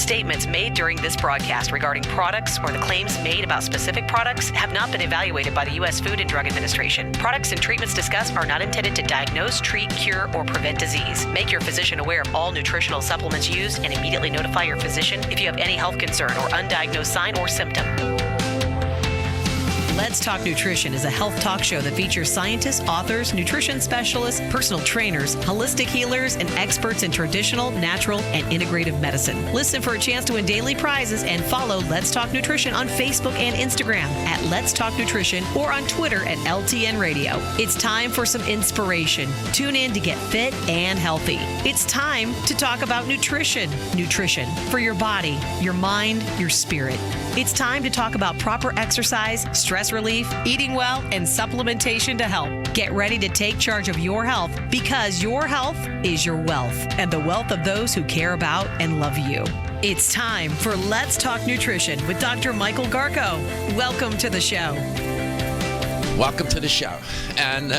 Statements made during this broadcast regarding products or the claims made about specific products have not been evaluated by the U.S. Food and Drug Administration. Products and treatments discussed are not intended to diagnose, treat, cure, or prevent disease. Make your physician aware of all nutritional supplements used and immediately notify your physician if you have any health concern or undiagnosed sign or symptom. Let's Talk Nutrition is a health talk show that features scientists, authors, nutrition specialists, personal trainers, holistic healers, and experts in traditional, natural, and integrative medicine. Listen for a chance to win daily prizes and follow Let's Talk Nutrition on Facebook and Instagram at Let's Talk Nutrition or on Twitter at LTN Radio. It's time for some inspiration. Tune in to get fit and healthy. It's time to talk about nutrition. Nutrition for your body, your mind, your spirit. It's time to talk about proper exercise, stress relief, eating well, and supplementation to help. Get ready to take charge of your health because your health is your wealth and the wealth of those who care about and love you. It's time for Let's Talk Nutrition with Dr. Michael Garko. Welcome to the show. Welcome to the show. And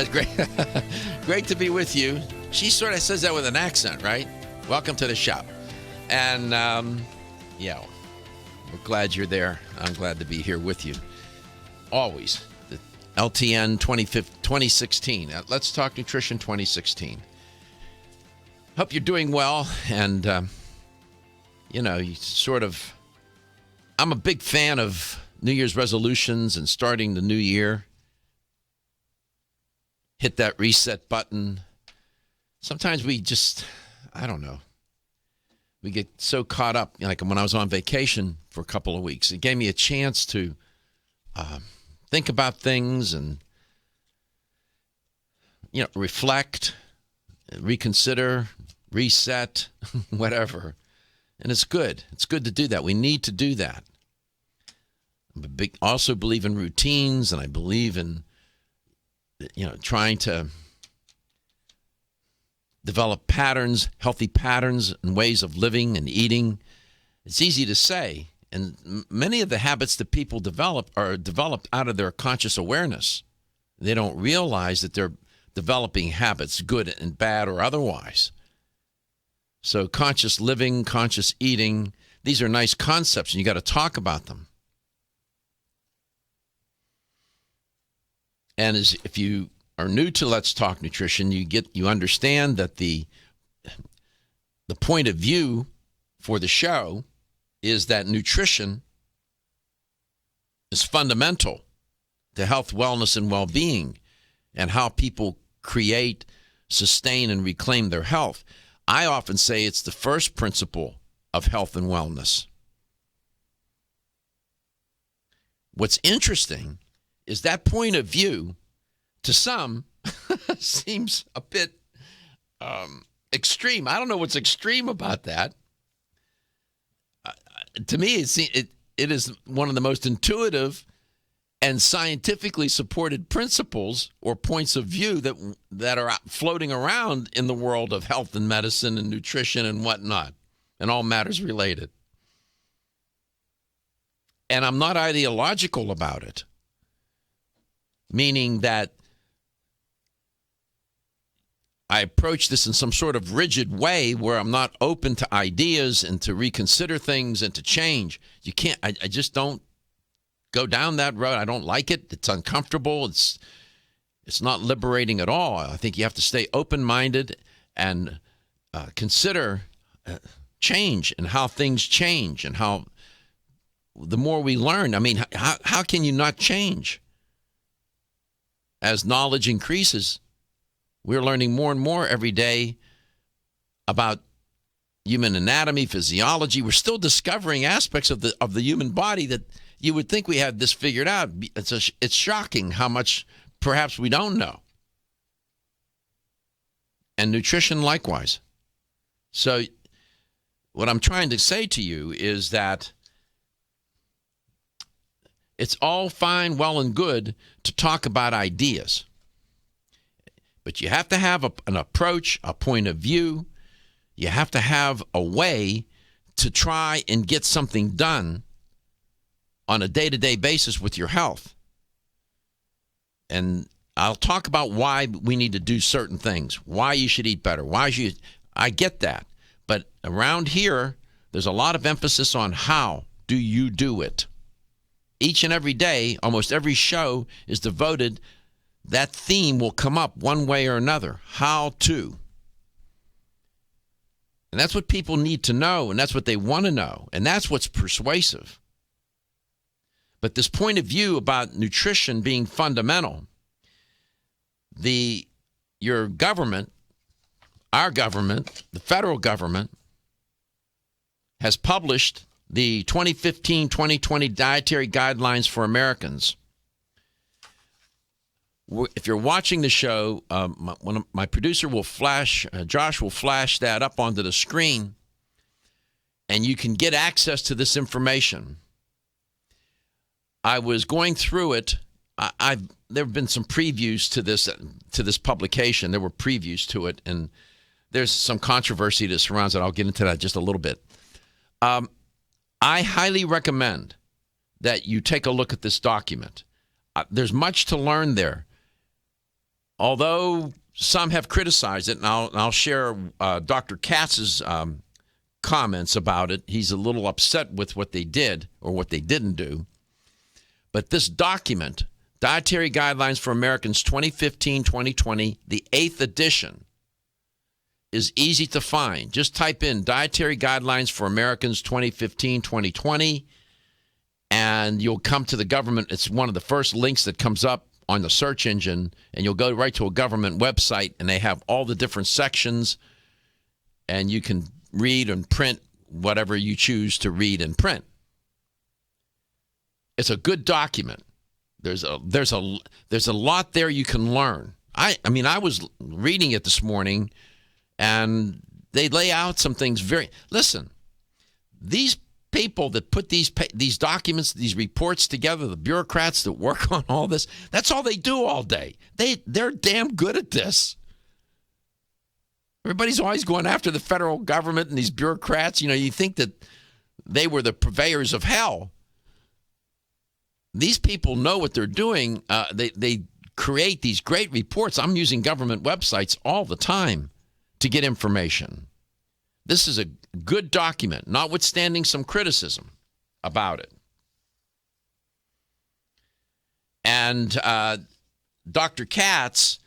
great to be with you. She sort of says that with an accent, right? Welcome to the show. And, yeah, we're glad you're there. I'm glad to be here with you. Always. The LTN 2016. Let's Talk Nutrition 2016. Hope you're doing well. And, you sort of, I'm a big fan of New Year's resolutions and starting the new year. Hit that reset button. Sometimes we just, I don't know. We get so caught up, like when I was on vacation for a couple of weeks. It gave me a chance to think about things and, reflect, reconsider, reset, whatever. And it's good. It's good to do that. We need to do that. I also believe in routines, and I believe in, trying to develop patterns, healthy patterns and ways of living and eating. It's easy to say. And many of the habits that people develop are developed out of their conscious awareness. They don't realize that they're developing habits, good and bad or otherwise. So conscious living, conscious eating, these are nice concepts, and you got to talk about them. And if you are new to Let's Talk Nutrition, you understand that the point of view for the show is that nutrition is fundamental to health, wellness, and well-being, and how people create, sustain, and reclaim their health. I often say it's the first principle of health and wellness. What's interesting is that point of view, to some, seems a bit extreme. I don't know what's extreme about that. To me, it is one of the most intuitive and scientifically supported principles or points of view that are floating around in the world of health and medicine and nutrition and whatnot, and all matters related. And I'm not ideological about it, meaning that I approach this in some sort of rigid way where I'm not open to ideas and to reconsider things and to change. You can't, I just don't go down that road. I don't like it. It's uncomfortable. It's not liberating at all. I think you have to stay open-minded and consider change and how things change and how the more we learn. I mean, how can you not change? As knowledge increases, we're learning more and more every day about human anatomy, physiology. We're still discovering aspects of the human body that you would think we had this figured out. It's shocking how much perhaps we don't know. And nutrition likewise. So what I'm trying to say to you is that it's all fine, well, and good to talk about ideas. But you have to have an approach, a point of view. You have to have a way to try and get something done on a day-to-day basis with your health. And I'll talk about why we need to do certain things, why you should eat better, I get that. But around here, there's a lot of emphasis on how do you do it. Each and every day, almost every show is devoted, that theme will come up one way or another. How to. And that's what people need to know, and that's what they want to know, and that's what's persuasive. But this point of view about nutrition being fundamental, your government, our government, the federal government, has published the 2015-2020 Dietary Guidelines for Americans. If you're watching the show, my producer will Josh will flash that up onto the screen, and you can get access to this information. I was going through it. There have been some previews to this publication. There were previews to it, and there's some controversy that surrounds it. I'll get into that just a little bit. I highly recommend that you take a look at this document. There's much to learn there. Although some have criticized it, and I'll share Dr. Katz's comments about it. He's a little upset with what they did or what they didn't do. But this document, Dietary Guidelines for Americans 2015-2020, the 8th edition, is easy to find. Just type in Dietary Guidelines for Americans 2015-2020, and you'll come to the government. It's one of the first links that comes up on the search engine, and you'll go right to a government website, and they have all the different sections, and you can read and print whatever you choose to read and print. It's a good document. There's a lot there you can learn. I mean, I was reading it this morning, and they lay out some things listen, these people that put these documents, these reports together, the bureaucrats that work on all this, that's all they do all day. They're damn good at this. Everybody's always going after the federal government and these bureaucrats. You know, you think that they were the purveyors of hell. These people know what they're doing. They create these great reports. I'm using government websites all the time to get information. This is a good document, notwithstanding some criticism about it. And Dr. Katz,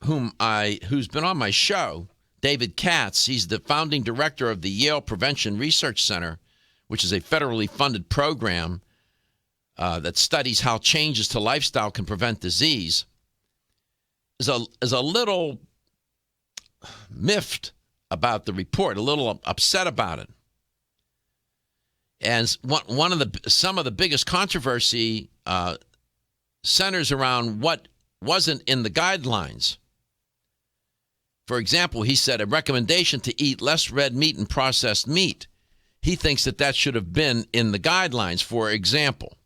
who's been on my show, David Katz, he's the founding director of the Yale Prevention Research Center, which is a federally funded program that studies how changes to lifestyle can prevent disease, is a little miffed about the report, a little upset about it. And some of the biggest controversy centers around what wasn't in the guidelines. For example, he said a recommendation to eat less red meat and processed meat. He thinks that should have been in the guidelines, for example.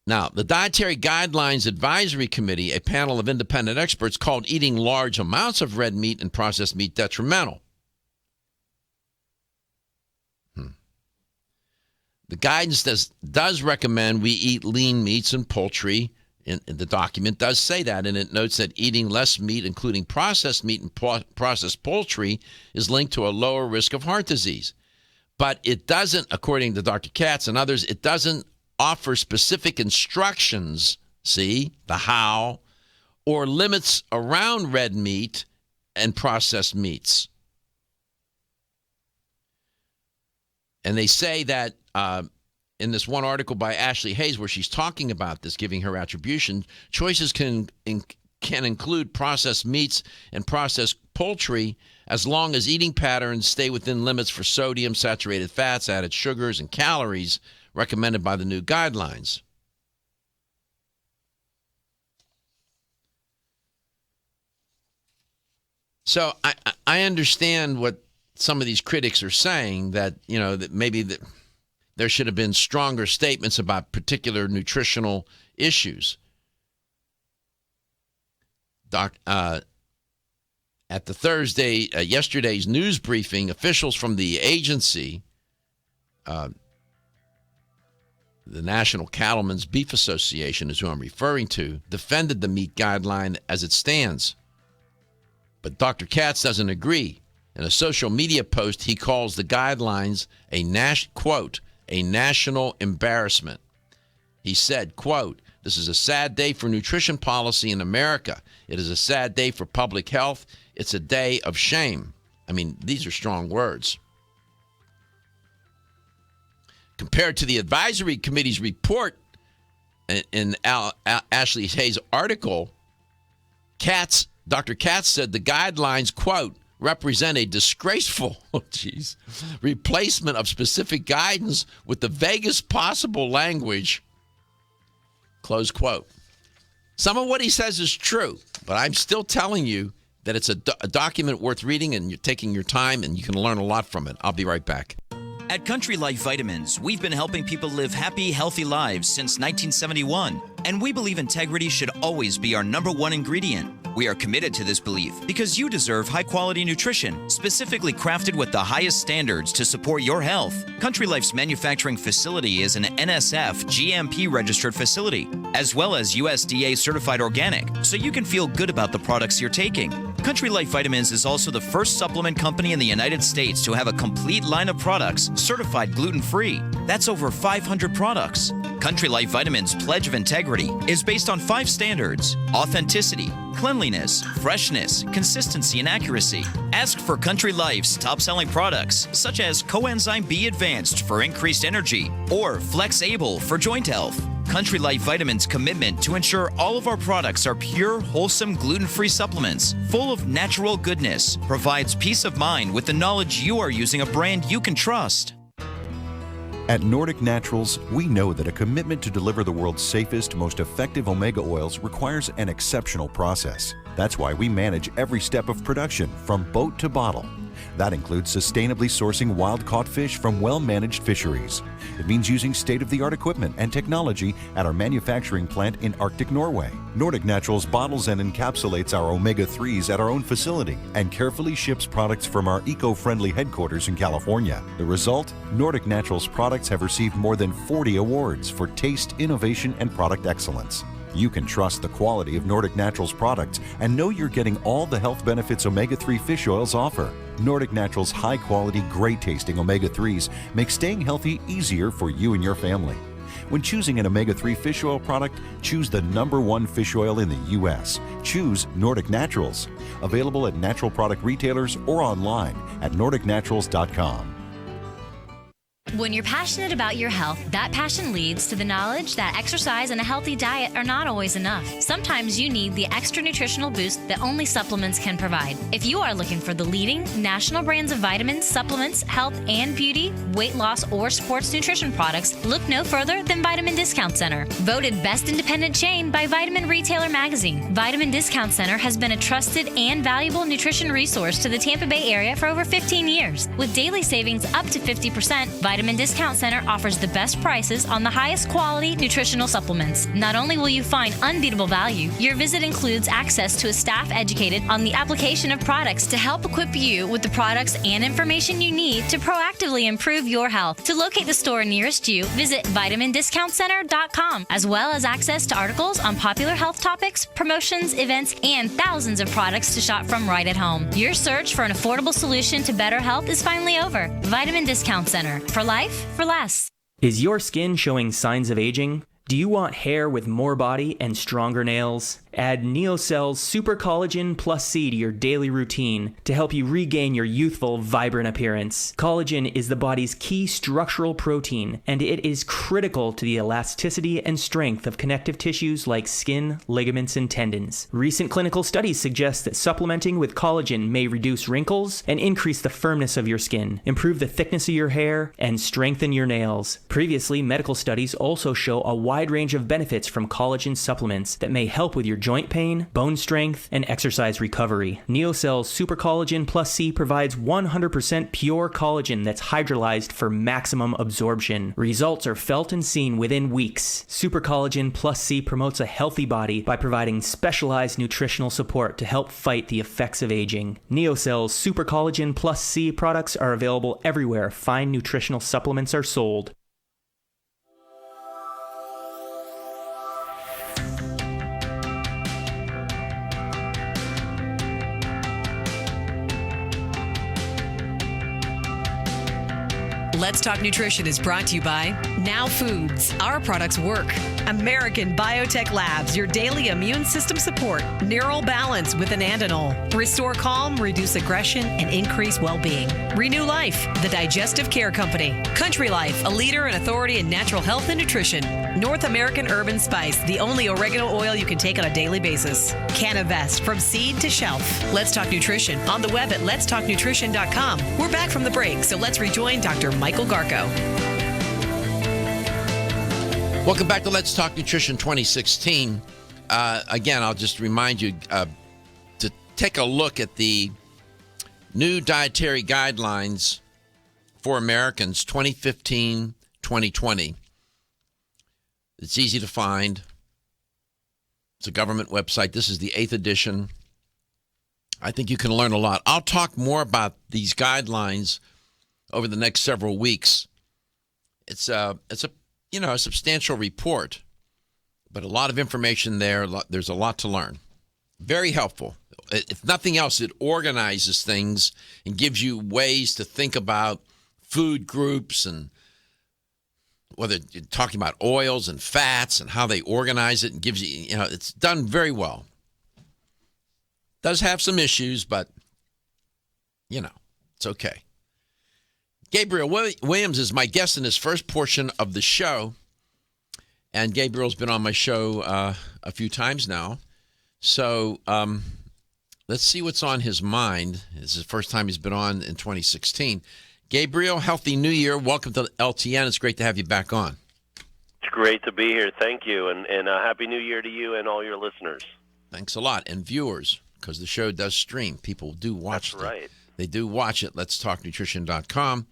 Now, the Dietary Guidelines Advisory Committee, a panel of independent experts, called eating large amounts of red meat and processed meat detrimental. The guidance does recommend we eat lean meats and poultry. And the document does say that, and it notes that eating less meat, including processed meat and processed poultry, is linked to a lower risk of heart disease. But it doesn't, according to Dr. Katz and others, it doesn't offer specific instructions, the how, or limits around red meat and processed meats. And they say that in this one article by Ashley Hayes, where she's talking about this, giving her attribution, choices can include processed meats and processed poultry as long as eating patterns stay within limits for sodium, saturated fats, added sugars, and calories recommended by the new guidelines. So I understand what some of these critics are saying, that, you know, that maybe there should have been stronger statements about particular nutritional issues. At the yesterday's news briefing, officials from the agency, the National Cattlemen's Beef Association is who I'm referring to, defended the meat guideline as it stands. But Dr. Katz doesn't agree. In a social media post, he calls the guidelines quote, a national embarrassment. He said, quote, "This is a sad day for nutrition policy in America. It is a sad day for public health. It's a day of shame." I mean, these are strong words. Compared to the advisory committee's report in Ashley Hayes' article, Dr. Katz said the guidelines, quote, represent a disgraceful replacement of specific guidance with the vaguest possible language, close quote. Some of what he says is true, but I'm still telling you that it's a document worth reading, and you're taking your time, and you can learn a lot from it. I'll be right back. At Country Life Vitamins, we've been helping people live happy, healthy lives since 1971, and we believe integrity should always be our number one ingredient. We are committed to this belief because you deserve high-quality nutrition, specifically crafted with the highest standards to support your health. Country Life's manufacturing facility is an NSF GMP-registered facility, as well as USDA-certified organic, so you can feel good about the products you're taking. Country Life Vitamins is also the first supplement company in the United States to have a complete line of products certified gluten-free. That's over 500 products. Country Life Vitamins' pledge of integrity is based on 5 standards: authenticity, cleanliness, freshness, consistency, and accuracy. Ask for Country Life's top-selling products, such as Coenzyme B Advanced for increased energy or Flex Able for joint health. Country Life Vitamins' commitment to ensure all of our products are pure, wholesome, gluten-free supplements full of natural goodness provides peace of mind with the knowledge you are using a brand you can trust. At Nordic Naturals, we know that a commitment to deliver the world's safest, most effective omega oils requires an exceptional process. That's why we manage every step of production, from boat to bottle. That includes sustainably sourcing wild-caught fish from well-managed fisheries. It means using state-of-the-art equipment and technology at our manufacturing plant in Arctic Norway. Nordic Naturals bottles and encapsulates our omega-3s at our own facility and carefully ships products from our eco-friendly headquarters in California. The result? Nordic Naturals products have received more than 40 awards for taste, innovation, and product excellence. You can trust the quality of Nordic Naturals products and know you're getting all the health benefits omega-3 fish oils offer. Nordic Naturals' high-quality, great-tasting omega-3s make staying healthy easier for you and your family. When choosing an omega-3 fish oil product, choose the #1 fish oil in the U.S. Choose Nordic Naturals. Available at natural product retailers or online at nordicnaturals.com. When you're passionate about your health, that passion leads to the knowledge that exercise and a healthy diet are not always enough. Sometimes you need the extra nutritional boost that only supplements can provide. If you are looking for the leading national brands of vitamins, supplements, health and beauty, weight loss, or sports nutrition products, look no further than Vitamin Discount Center. Voted best independent chain by Vitamin Retailer Magazine, Vitamin Discount Center has been a trusted and valuable nutrition resource to the Tampa Bay area for over 15 years. With daily savings up to 50%, Vitamin Discount Center offers the best prices on the highest quality nutritional supplements. Not only will you find unbeatable value, your visit includes access to a staff educated on the application of products to help equip you with the products and information you need to proactively improve your health. To locate the store nearest you, visit vitamindiscountcenter.com, as well as access to articles on popular health topics, promotions, events, and thousands of products to shop from right at home. Your search for an affordable solution to better health is finally over. Vitamin Discount Center. For life, for less. Is your skin showing signs of aging? Do you want hair with more body and stronger nails? Add Neocell's Super Collagen Plus C to your daily routine to help you regain your youthful, vibrant appearance. Collagen is the body's key structural protein, and it is critical to the elasticity and strength of connective tissues like skin, ligaments, and tendons. Recent clinical studies suggest that supplementing with collagen may reduce wrinkles and increase the firmness of your skin, improve the thickness of your hair, and strengthen your nails. Previously, medical studies also show a wide range of benefits from collagen supplements that may help with your joint pain, bone strength, and exercise recovery. Neocell's Super Collagen Plus C provides 100% pure collagen that's hydrolyzed for maximum absorption. Results are felt and seen within weeks. Super Collagen Plus C promotes a healthy body by providing specialized nutritional support to help fight the effects of aging. Neocell's Super Collagen Plus C products are available everywhere fine nutritional supplements are sold. Let's Talk Nutrition is brought to you by Now Foods. Our products work. American Biotech Labs, your daily immune system support. Neural Balance with Anandinol. Restore calm, reduce aggression, and increase well-being. Renew Life, the digestive care company. Country Life, a leader and authority in natural health and nutrition. North American Urban Spice, the only oregano oil you can take on a daily basis. Canavest, from seed to shelf. Let's Talk Nutrition on the web at letstalknutrition.com. We're back from the break, so let's rejoin Dr. Michael Garko. Welcome back to Let's Talk Nutrition 2016. Again, I'll just remind you to take a look at the new dietary guidelines for Americans 2015-2020. It's easy to find. It's a government website. This is the 8th edition. I think you can learn a lot. I'll talk more about these guidelines over the next several weeks. It's a substantial report, but a lot of information there. There's a lot to learn. Very helpful. If nothing else, it organizes things and gives you ways to think about food groups and whether you're talking about oils and fats and how they organize it, and gives you, it's done very well. Does have some issues, but, it's okay. Gabriel Williams is my guest in this first portion of the show. And Gabriel's been on my show a few times now. So let's see what's on his mind. This is the first time he's been on in 2016. Gabriel, Healthy New Year. Welcome to LTN. It's great to have you back on. It's great to be here. Thank you. And Happy New Year to you and all your listeners. Thanks a lot. And viewers, because the show does stream. People do watch it. That's right. They do watch it. Let'sTalkNutrition.com.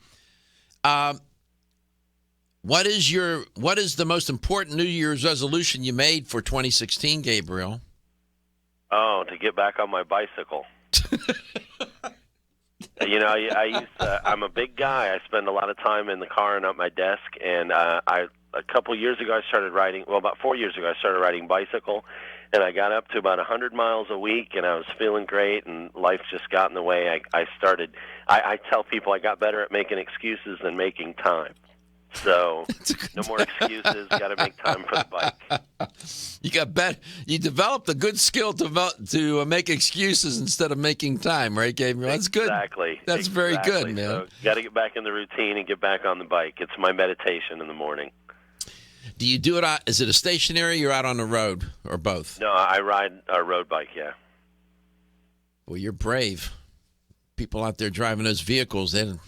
What is the most important New Year's resolution you made for 2016, Gabriel? Oh, to get back on my bicycle. I'm a big guy. I spend a lot of time in the car and at my desk. And a couple years ago, I started riding. Well, about 4 years ago, I started riding bicycle, and I got up to about 100 miles a week, and I was feeling great. And life just got in the way. I tell people I got better at making excuses than making time. So no more excuses. Got to make time for the bike. You developed a good skill to make excuses instead of making time, right, Gabriel? That's good. Exactly. That's very good, man. So got to get back in the routine and get back on the bike. It's my meditation in the morning. Do you do it? Is it a stationary or out on the road, or both? No, I ride a road bike. Yeah. Well, you're brave. People out there driving those vehicles, Well,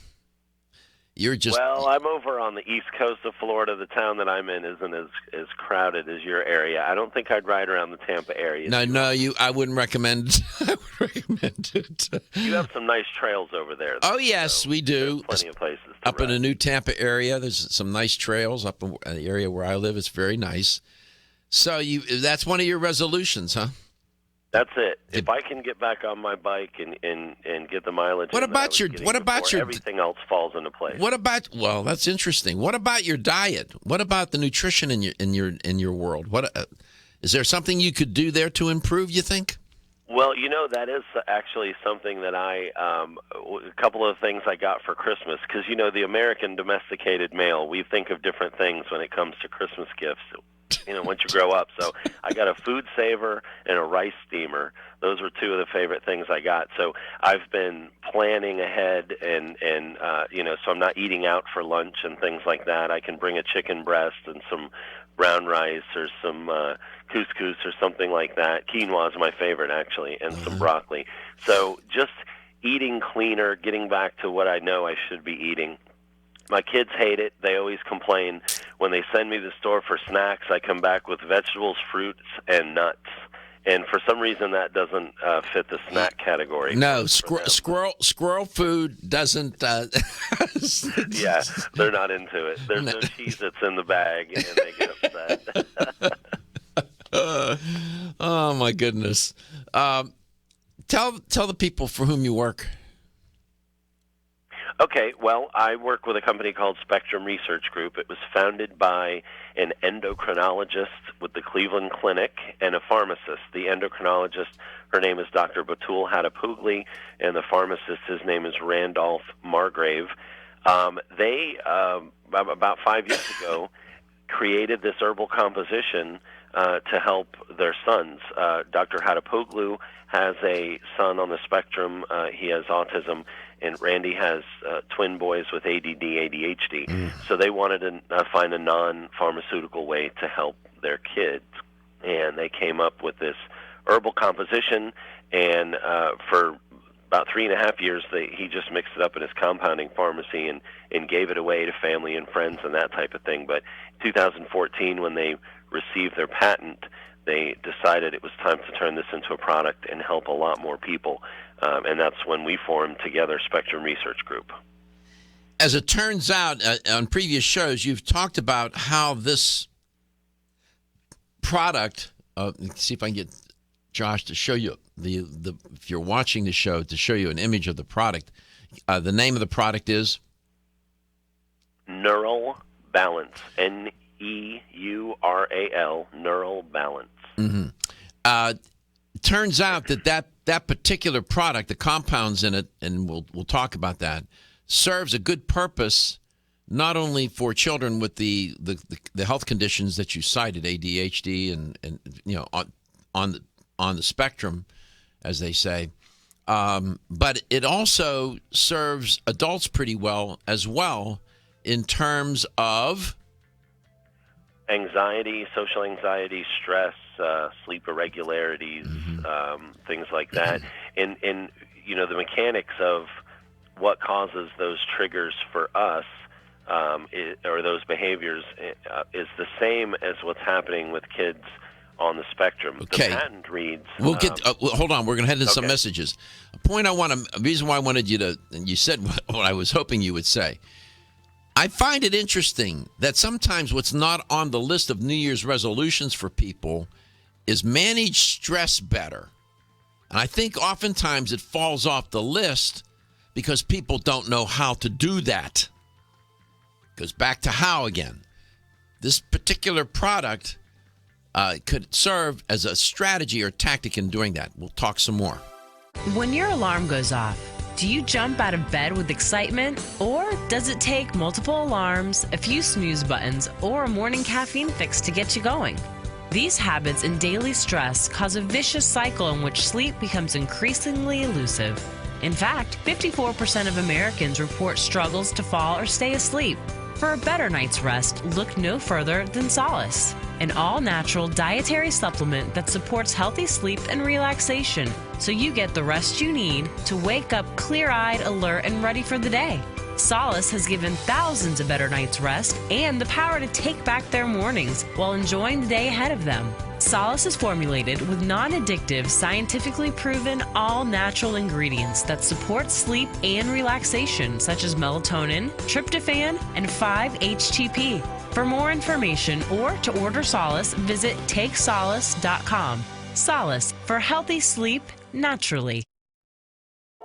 I'm over on the east coast of Florida. The town that I'm in isn't as crowded as your area. I don't think I'd ride around the Tampa area. No, I wouldn't recommend. I would recommend it. You have some nice trails over there. Oh yes, we do. Plenty of places to up ride. In the new Tampa area. There's some nice trails up in the area where I live. It's very nice. So that's one of your resolutions, huh? That's it. If I can get back on my bike and get the mileage. Everything else falls into place. Well, that's interesting. What about your diet? What about the nutrition in your world? Is there something you could do there to improve, you think? Well, that is actually something that a couple of things I got for Christmas, because, the American domesticated male, we think of different things when it comes to Christmas gifts, once you grow up. So I got a food saver and a rice steamer. Those were two of the favorite things I got. So I've been planning ahead and so I'm not eating out for lunch and things like that. I can bring a chicken breast and some brown rice or some couscous or something like that. Quinoa is my favorite, actually, and some broccoli. So just eating cleaner, getting back to what I know I should be eating. My kids hate it. They always complain. When they send me to the store for snacks, I come back with vegetables, fruits, and nuts. And for some reason, that doesn't fit the snack category. No, squirrel food doesn't. Yeah, they're not into it. There's no Cheez-Its in the bag, and they get upset. Oh, my goodness. Tell the people for whom you work. Okay, well, I work with a company called Spectrum Research Group. It was founded by an endocrinologist with the Cleveland Clinic and a pharmacist. The endocrinologist, her name is Dr. Batul Hadapugli, and the pharmacist, his name is Randolph Margrave. They about 5 years ago created this herbal composition to help their sons. Dr. Hadapoglu has a son on the spectrum. He has autism, and Randy has twin boys with ADD, ADHD. So they wanted to find a non-pharmaceutical way to help their kids, and they came up with this herbal composition, and for about 3.5 years, he just mixed it up in his compounding pharmacy and gave it away to family and friends and that type of thing. But 2014, when they received their patent, they decided it was time to turn this into a product and help a lot more people. And that's when we formed together Spectrum Research Group. As it turns out, on previous shows, you've talked about how this product, let's see if I can get Josh to show you the if you're watching the show, to show you an image of the product. The name of the product is Neural Balance, Neural, Neural Balance. Turns out that particular product, the compounds in it, and we'll talk about that, serves a good purpose, not only for children with the health conditions that you cited, ADHD and on the spectrum, as they say, but it also serves adults pretty well as well in terms of anxiety, social anxiety, stress, sleep irregularities, things like that. And the mechanics of what causes those triggers for us or those behaviors is the same as what's happening with kids on the spectrum. Okay. The patent reads... We'll get. Hold on. We're going to head into some messages. A reason why I wanted you to... And you said what I was hoping you would say. I find it interesting that sometimes what's not on the list of New Year's resolutions for people is manage stress better. And I think oftentimes it falls off the list because people don't know how to do that. Goes back to how again. This particular product could serve as a strategy or tactic in doing that. We'll talk some more. When your alarm goes off, do you jump out of bed with excitement? Or does it take multiple alarms, a few snooze buttons, or a morning caffeine fix to get you going? These habits and daily stress cause a vicious cycle in which sleep becomes increasingly elusive. In fact, 54% of Americans report struggles to fall or stay asleep. For a better night's rest, look no further than Solace, an all-natural dietary supplement that supports healthy sleep and relaxation, so you get the rest you need to wake up clear-eyed, alert, and ready for the day. Solace has given thousands a better night's rest and the power to take back their mornings while enjoying the day ahead of them. Solace is formulated with non-addictive, scientifically proven, all-natural ingredients that support sleep and relaxation, such as melatonin, tryptophan, and 5-HTP. For more information or to order Solace, visit takesolace.com. Solace, for healthy sleep naturally.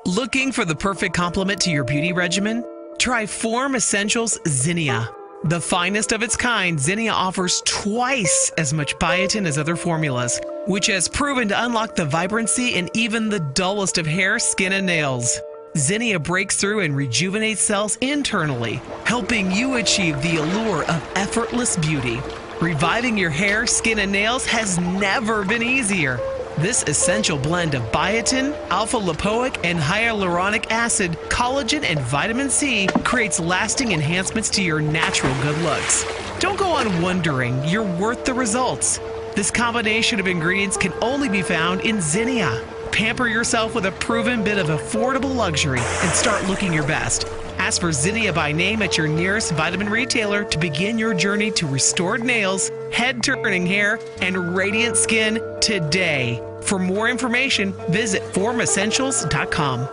Looking for the perfect complement to your beauty regimen? Try Form Essentials Zinnia. The finest of its kind, Zinnia offers twice as much biotin as other formulas, which has proven to unlock the vibrancy in even the dullest of hair, skin, and nails. Zinnia breaks through and rejuvenates cells internally, helping you achieve the allure of effortless beauty. Reviving your hair, skin, and nails has never been easier. This essential blend of biotin, alpha-lipoic, and hyaluronic acid, collagen, and vitamin C creates lasting enhancements to your natural good looks. Don't go on wondering, you're worth the results. This combination of ingredients can only be found in Zinnia. Pamper yourself with a proven bit of affordable luxury and start looking your best. Ask for Zinnia by name at your nearest vitamin retailer to begin your journey to restored nails, head-turning hair, and radiant skin today. For more information, visit formessentials.com.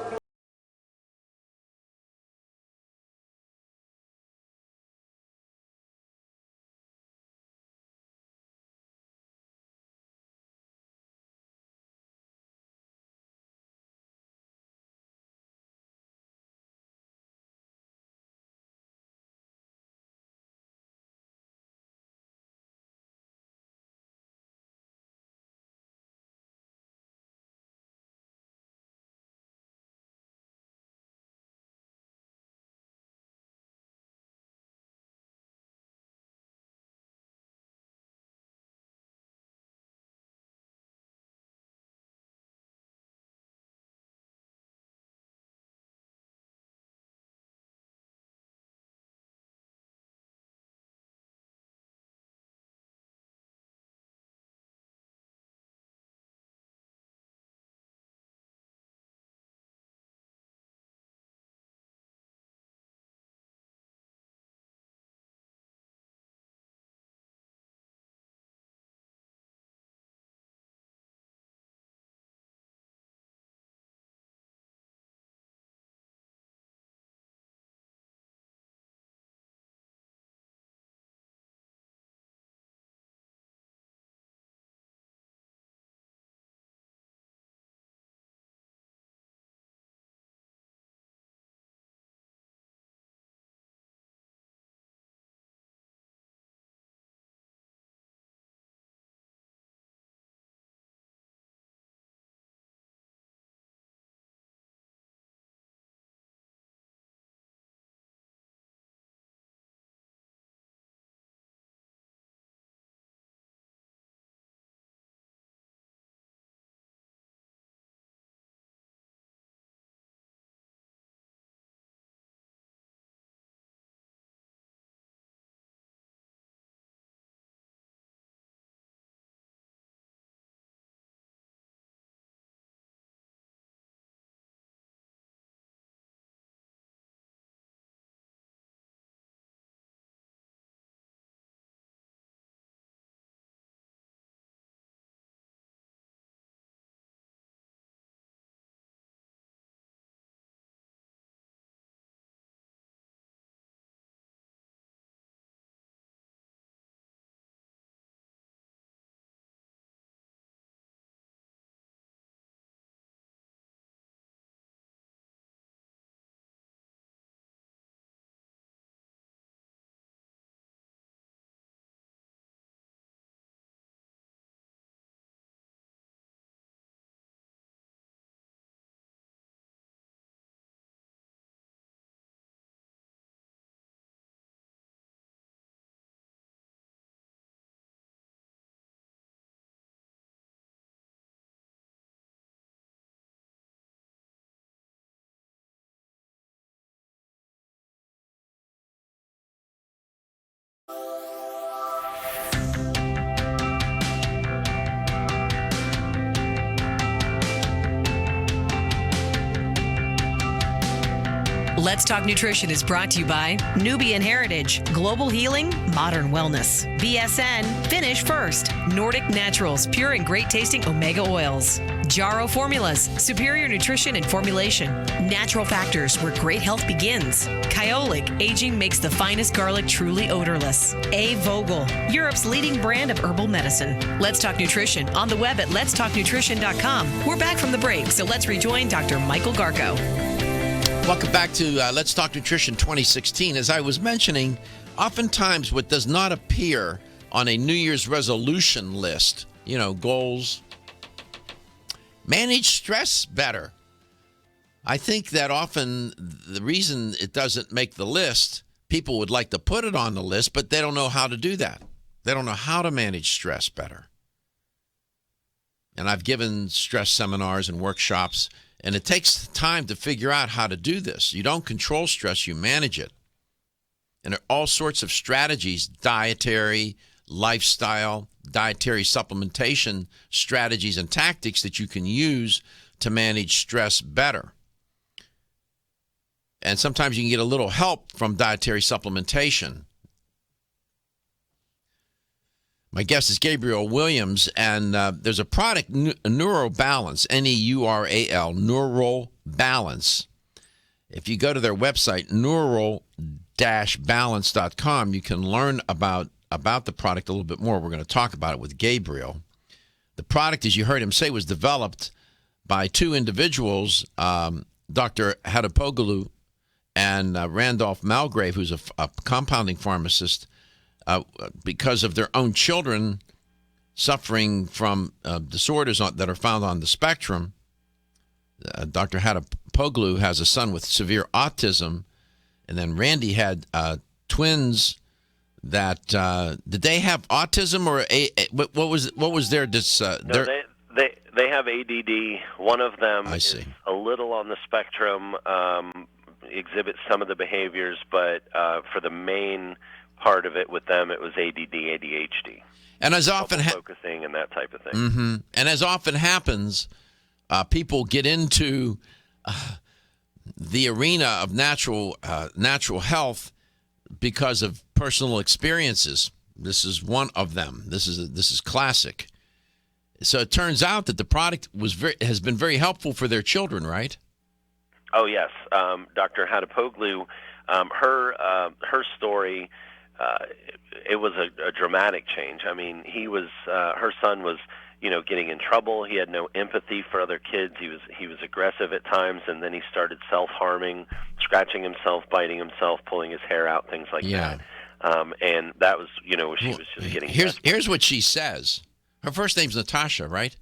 Let's Talk Nutrition is brought to you by Nubian Heritage, Global Healing, Modern Wellness, BSN, Finish First, Nordic Naturals, pure and great tasting omega oils, Jarrow Formulas, superior nutrition and formulation, Natural Factors, where great health begins, Kyolic, aging makes the finest garlic truly odorless, A. Vogel, Europe's leading brand of herbal medicine. Let's Talk Nutrition on the web at letstalknutrition.com. We're back from the break, so let's rejoin Dr. Michael Garko. Welcome back to Let's Talk Nutrition 2016. As I was mentioning, oftentimes what does not appear on a New Year's resolution list, goals, manage stress better. I think that often the reason it doesn't make the list, people would like to put it on the list, but they don't know how to do that. They don't know how to manage stress better. And I've given stress seminars and workshops, and it takes time to figure out how to do this. You don't control stress, you manage it. And there are all sorts of strategies, dietary, lifestyle, dietary supplementation strategies and tactics that you can use to manage stress better. And sometimes you can get a little help from dietary supplementation. My guest is Gabriel Williams, and there's a product, NeuroBalance, Neural, Neural Balance. If you go to their website, neural-balance.com, you can learn about the product a little bit more. We're going to talk about it with Gabriel. The product, as you heard him say, was developed by two individuals, Dr. Hadapoglu and Randolph Malgrave, who's a compounding pharmacist, because of their own children suffering from disorders that are found on the spectrum. Dr. Hadapoglu has a son with severe autism, and then Randy had twins that did they have autism or what was their No, they have ADD. One of them is a little on the spectrum, exhibits some of the behaviors, but for the main part of it with them, it was ADD, ADHD. And as often focusing and that type of thing. Mm-hmm. And as often happens, people get into the arena of natural health because of personal experiences. This is one of them. This is classic. So it turns out that the product has been very helpful for their children, right? Oh yes, Dr. Hadapoglu, her story. It was a dramatic change. I mean, her son was, getting in trouble. He had no empathy for other kids. He was aggressive at times, and then he started self-harming, scratching himself, biting himself, pulling his hair out, things like that. And that was, she was just getting. Here's what she says. Her first name's Natasha, right?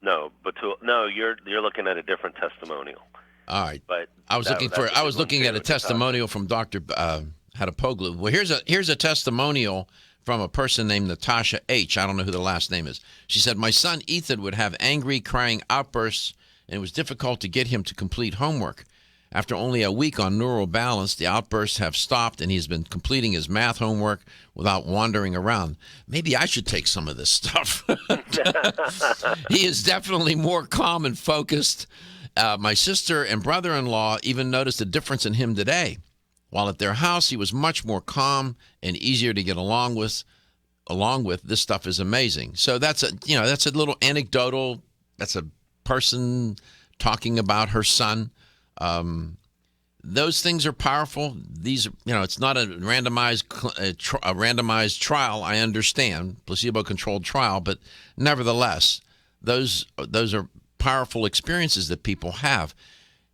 No, you're looking at a different testimonial. All right, but I was looking at a testimonial from Dr. Hadapoglu. Well, here's a testimonial from a person named Natasha H. I don't know who the last name is. She said, my son Ethan would have angry, crying outbursts, and it was difficult to get him to complete homework. After only a week on Neural Balance, the outbursts have stopped, and he's been completing his math homework without wandering around. Maybe I should take some of this stuff. He is definitely more calm and focused. My sister and brother-in-law even noticed a difference in him today. While at their house, he was much more calm and easier to get along with. This stuff is amazing. So that's a little anecdotal. That's a person talking about her son. Those things are powerful. These, it's not a randomized trial. I understand, placebo-controlled trial, but nevertheless, those are powerful experiences that people have.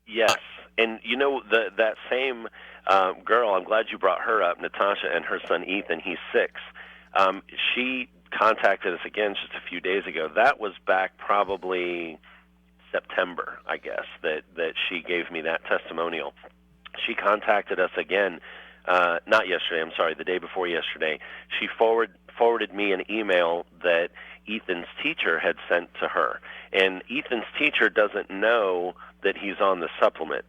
Yes, and that same girl. I'm glad you brought her up, Natasha, and her son Ethan. He's 6. She contacted us again just a few days ago. That was back probably September, I guess, that she gave me that testimonial. She contacted us again, not yesterday, I'm sorry, the day before yesterday. She forwarded me an email that Ethan's teacher had sent to her. And Ethan's teacher doesn't know that he's on the supplement.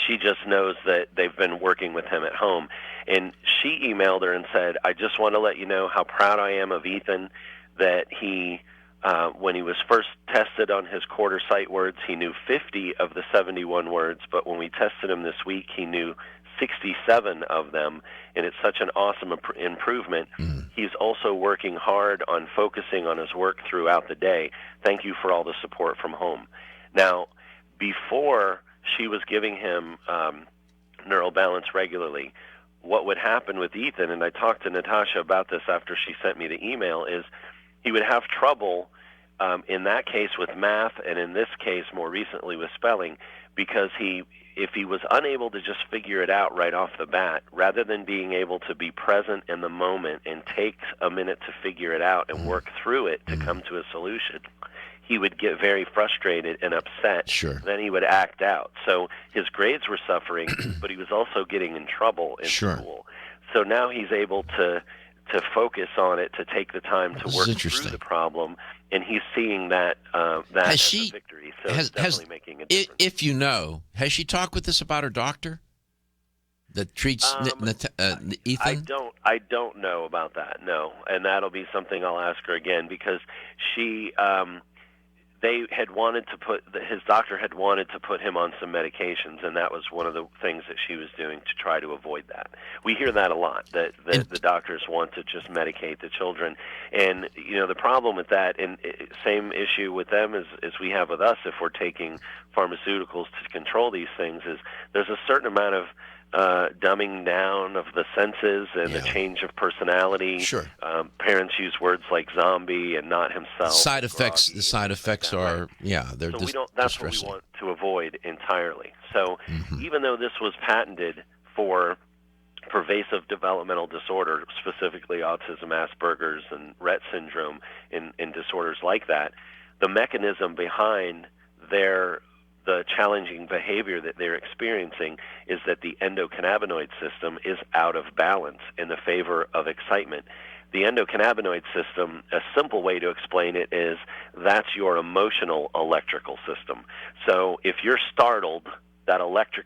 She just knows that they've been working with him at home. And she emailed her and said, I just want to let you know how proud I am of Ethan, that he When he was first tested on his quarter sight words, he knew 50 of the 71 words, but when we tested him this week, he knew 67 of them, and it's such an awesome improvement. He's also working hard on focusing on his work throughout the day. Thank you for all the support from home. Now, before she was giving him neural balance regularly, what would happen with Ethan, and I talked to Natasha about this after she sent me the email, is he would have trouble in that case with math, and in this case more recently with spelling, because if he was unable to just figure it out right off the bat, rather than being able to be present in the moment and take a minute to figure it out and work through it to come to a solution, he would get very frustrated and upset. Sure. Then he would act out. So his grades were suffering, but he was also getting in trouble in school. So now he's able to focus on it, to take the time to work through the problem, and he's seeing that as a victory. So it's definitely making a difference. If you know, has she talked with this about her doctor that treats Ethan? I don't know about that, no. And that'll be something I'll ask her again, because she his doctor had wanted to put him on some medications, and that was one of the things that she was doing to try to avoid that. We hear that a lot, that the doctors want to just medicate the children. And, the problem with that, and same issue with them as we have with us if we're taking pharmaceuticals to control these things, is there's a certain amount of dumbing down of the senses and the change of personality. Sure. Parents use words like zombie and not himself. Side effects. The side effects are, they're that's what we want to avoid entirely. So even though this was patented for pervasive developmental disorder, specifically autism, Asperger's, and Rett syndrome, and disorders like that, the mechanism behind the challenging behavior that they're experiencing is that the endocannabinoid system is out of balance in the favor of excitement. The endocannabinoid system, a simple way to explain it is that's your emotional electrical system. So if you're startled, that electric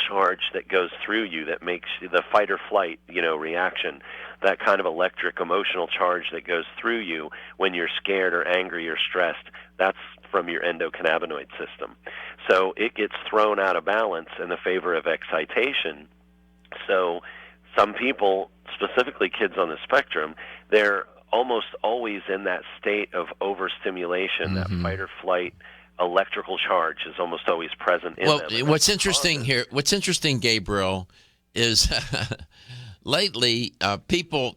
charge that goes through you that makes the fight or flight, reaction, that kind of electric emotional charge that goes through you when you're scared or angry or stressed, that's from your endocannabinoid system. So it gets thrown out of balance in the favor of excitation. So some people, specifically kids on the spectrum, they're almost always in that state of overstimulation, that fight or flight electrical charge is almost always present in them. Well, what's interesting, Gabriel, is lately people,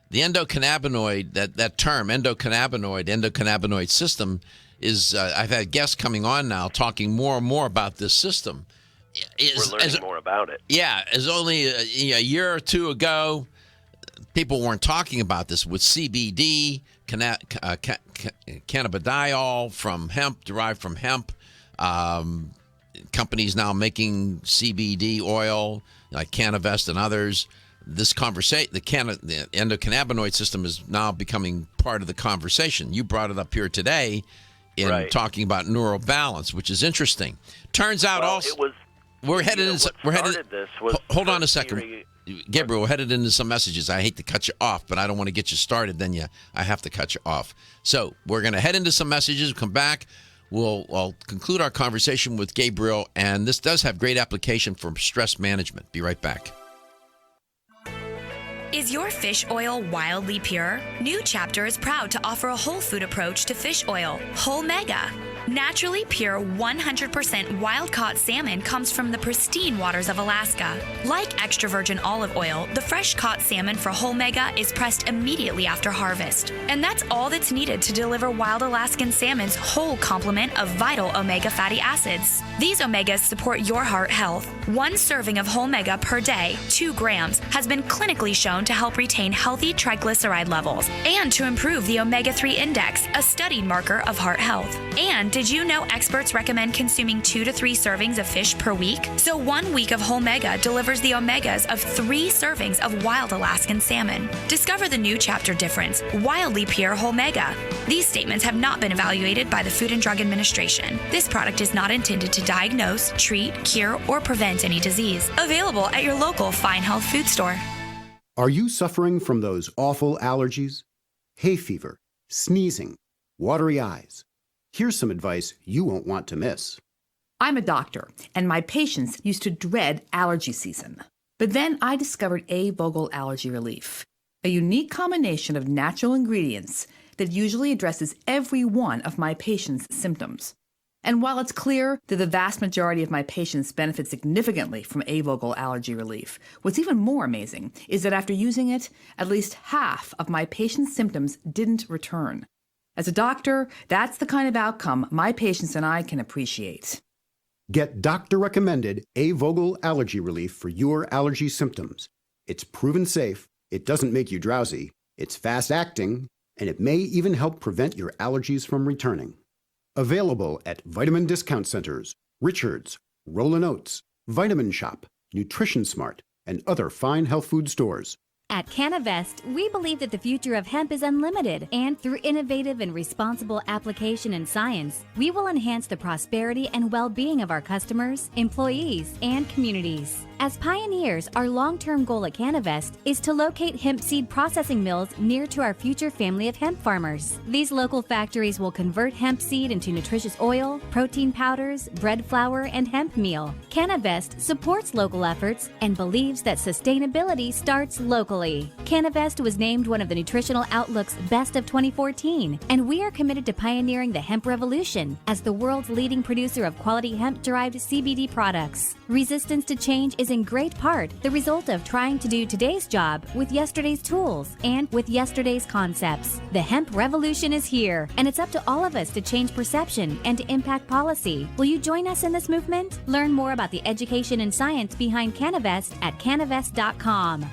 the endocannabinoid, that term, endocannabinoid system, is I've had guests coming on now talking more and more about this system. We're learning more about it. Yeah, as only a year or two ago, people weren't talking about this with CBD, cannabidiol from hemp, derived from hemp. Companies now making CBD oil, like Cannavest and others. This conversation, the endocannabinoid system is now becoming part of the conversation. You brought it up here today in talking about neural balance, which is interesting. Turns out we're headed into. Hold on a second, Gabriel. We're headed into some messages. I hate to cut you off, but I don't want to get you started. Then I have to cut you off. So we're going to head into some messages. We'll come back. I'll conclude our conversation with Gabriel, and this does have great application for stress management. Be right back. Is your fish oil wildly pure? New Chapter is proud to offer a whole food approach to fish oil, Whole Mega. Naturally pure 100% wild-caught salmon comes from the pristine waters of Alaska. Like extra virgin olive oil, the fresh-caught salmon for Whole Mega is pressed immediately after harvest. And that's all that's needed to deliver wild Alaskan salmon's whole complement of vital omega fatty acids. These omegas support your heart health. One serving of Whole Mega per day, 2 grams, has been clinically shown to help retain healthy triglyceride levels and to improve the omega-3 index, a studied marker of heart health. And did you know experts recommend consuming 2 to 3 servings of fish per week? So 1 week of Whole Mega delivers the omegas of 3 servings of wild Alaskan salmon. Discover the New Chapter difference, wildly pure Whole Mega. These statements have not been evaluated by the Food and Drug Administration. This product is not intended to diagnose, treat, cure, or prevent any disease. Available at your local Fine Health food store. Are you suffering from those awful allergies? Hay fever, sneezing, watery eyes. Here's some advice you won't want to miss. I'm a doctor, and my patients used to dread allergy season. But then I discovered A-Vogel Allergy Relief, a unique combination of natural ingredients that usually addresses every one of my patients' symptoms. And while it's clear that the vast majority of my patients benefit significantly from A-Vogel Allergy Relief, what's even more amazing is that after using it, at least half of my patients' symptoms didn't return. As a doctor, that's the kind of outcome my patients and I can appreciate. Get doctor-recommended A-Vogel Allergy Relief for your allergy symptoms. It's proven safe, it doesn't make you drowsy, it's fast-acting, and it may even help prevent your allergies from returning. Available at vitamin discount centers, Richards, Rollin' Oats, Vitamin Shop, Nutrition Smart, and other fine health food stores. At Canavest, we believe that the future of hemp is unlimited, and through innovative and responsible application and science, we will enhance the prosperity and well-being of our customers, employees, and communities. As pioneers, our long-term goal at Canavest is to locate hemp seed processing mills near to our future family of hemp farmers. These local factories will convert hemp seed into nutritious oil, protein powders, bread flour, and hemp meal. Canavest supports local efforts and believes that sustainability starts locally. Canavest was named one of the Nutritional Outlook's Best of 2014, and we are committed to pioneering the hemp revolution as the world's leading producer of quality hemp-derived CBD products. Resistance to change is in great part the result of trying to do today's job with yesterday's tools and with yesterday's concepts. The hemp revolution is here, and it's up to all of us to change perception and to impact policy. Will you join us in this movement? Learn more about the education and science behind Canavest at canavest.com.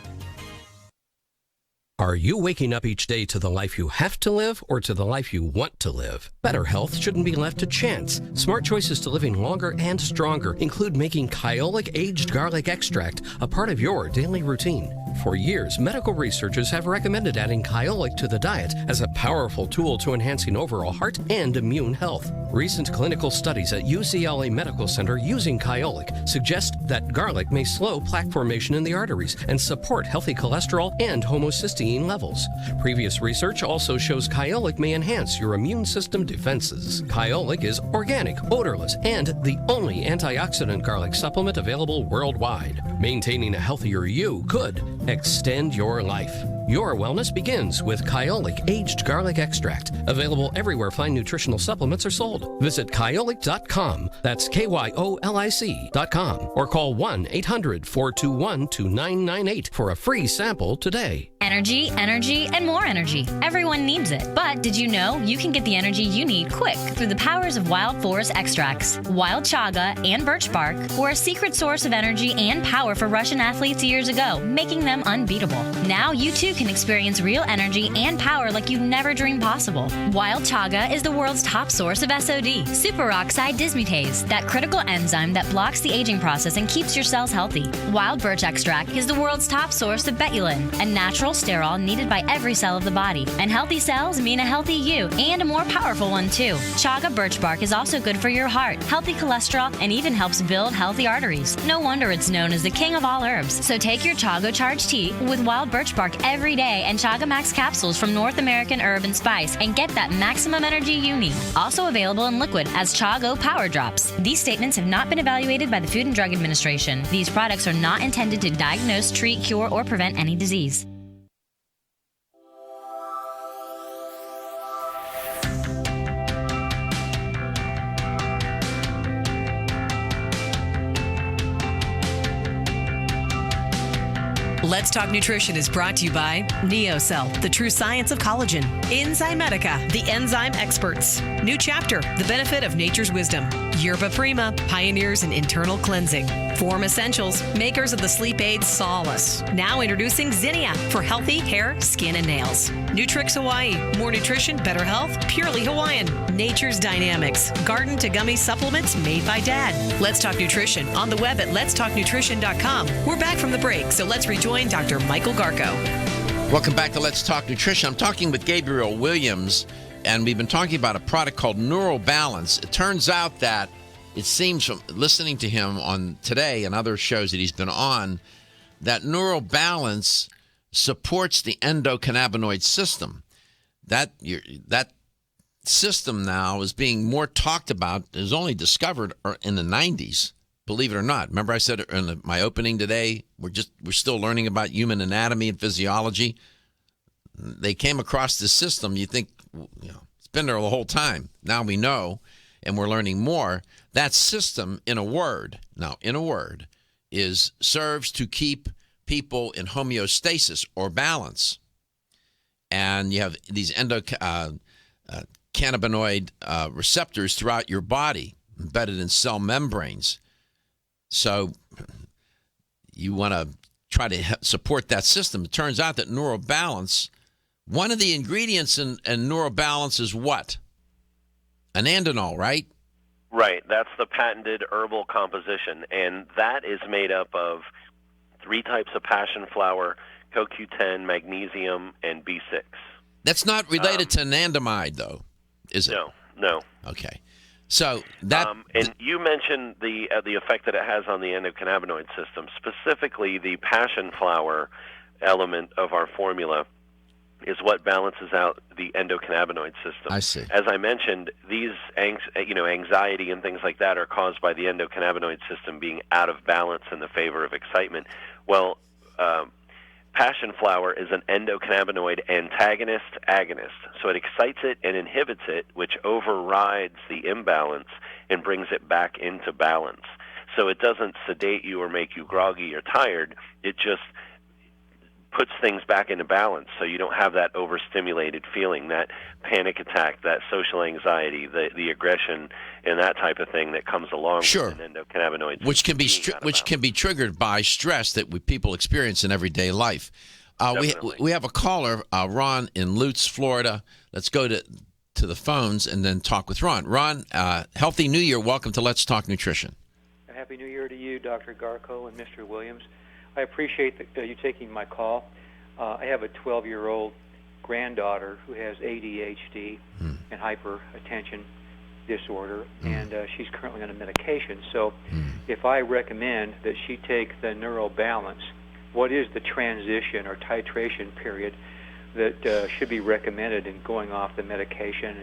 Are you waking up each day to the life you have to live or to the life you want to live? Better health shouldn't be left to chance. Smart choices to living longer and stronger include making Kyolic aged garlic extract a part of your daily routine. For years, medical researchers have recommended adding Kyolic to the diet as a powerful tool to enhancing overall heart and immune health. Recent clinical studies at UCLA Medical Center using Kyolic suggest that garlic may slow plaque formation in the arteries and support healthy cholesterol and homocysteine levels. Previous research also shows Kyolic may enhance your immune system defenses. Kyolic is organic, odorless, and the only antioxidant garlic supplement available worldwide. Maintaining a healthier you could extend your life. Your wellness begins with Kyolic aged garlic extract, available everywhere fine nutritional supplements are sold. Visit kyolic.com, that's KYOLIC.com, or call 1-800-421-2998 for a free sample today. Energy, energy, and more energy. Everyone needs it. But did you know you can get the energy you need quick through the powers of wild forest extracts? Wild chaga and birch bark were a secret source of energy and power for Russian athletes years ago, making them unbeatable. Now you too can experience real energy and power like you've never dreamed possible. Wild chaga is the world's top source of SOD, superoxide dismutase, that critical enzyme that blocks the aging process and keeps your cells healthy. Wild birch extract is the world's top source of betulin, a natural sterol needed by every cell of the body. And healthy cells mean a healthy you, and a more powerful one too. Chaga birch bark is also good for your heart, healthy cholesterol, and even helps build healthy arteries. No wonder it's known as the king of all herbs. So take your Chaga Charge tea with wild birch bark every day and Chaga Max capsules from North American Herb and Spice and get that maximum energy you need. Also available in liquid as Chago Power Drops. These statements have not been evaluated by the Food and Drug Administration. These products are not intended to diagnose, treat, cure, or prevent any disease. Let's Talk Nutrition is brought to you by NeoCell, the true science of collagen. Enzymatica, the enzyme experts. New Chapter, the benefit of nature's wisdom. Yerba Prima, pioneers in internal cleansing. Form Essentials, makers of the sleep aid Solace. Now introducing Zinnia for healthy hair, skin, and nails. Nutrix Hawaii, more nutrition, better health, purely Hawaiian. Nature's Dynamics, garden to gummy supplements made by Dad. Let's Talk Nutrition on the web at letstalknutrition.com. We're back from the break, so let's rejoin Dr. Michael Garko. Welcome back to Let's Talk Nutrition. I'm talking with Gabriel Williams, and we've been talking about a product called Neural Balance. It turns out that it seems from listening to him on today and other shows that he's been on, that Neural Balance supports the endocannabinoid system. That system now is being more talked about. It was only discovered in the 90s, believe it or not. Remember I said in my opening today, we're still learning about human anatomy and physiology. They came across this system. You think, it's been there the whole time. Now we know, and we're learning more. That system, in a word, serves to keep people in homeostasis or balance. And you have these cannabinoid receptors throughout your body, embedded in cell membranes. So you want to try to support that system. It turns out that neurobalance, one of the ingredients in neurobalance is what? Anandinol, right? Right. That's the patented herbal composition. And that is made up of 3 types of passion flower, CoQ10, magnesium, and B6. That's not related to anandamide, though, is it? No. Okay. So that and you mentioned the effect that it has on the endocannabinoid system, specifically the passion flower element of our formula is what balances out the endocannabinoid system. I see. As I mentioned, these anxiety and things like that are caused by the endocannabinoid system being out of balance in the favor of excitement. Well, passion flower is an endocannabinoid antagonist agonist. So it excites it and inhibits it, which overrides the imbalance and brings it back into balance. So it doesn't sedate you or make you groggy or tired. It just puts things back into balance, so you don't have that overstimulated feeling, that panic attack, that social anxiety, the aggression, and that type of thing that comes along with an endocannabinoid, which can be triggered by stress that people experience in everyday life. We have a caller, Ron in Lutz, Florida. Let's go to the phones and then talk with Ron. Ron, Healthy New Year. Welcome to Let's Talk Nutrition. Happy New Year to you, Dr. Garko and Mr. Williams. I appreciate you taking my call. I have a 12-year-old granddaughter who has ADHD and hyperattention disorder, and she's currently on a medication. So if I recommend that she take the NeuroBalance, what is the transition or titration period that should be recommended in going off the medication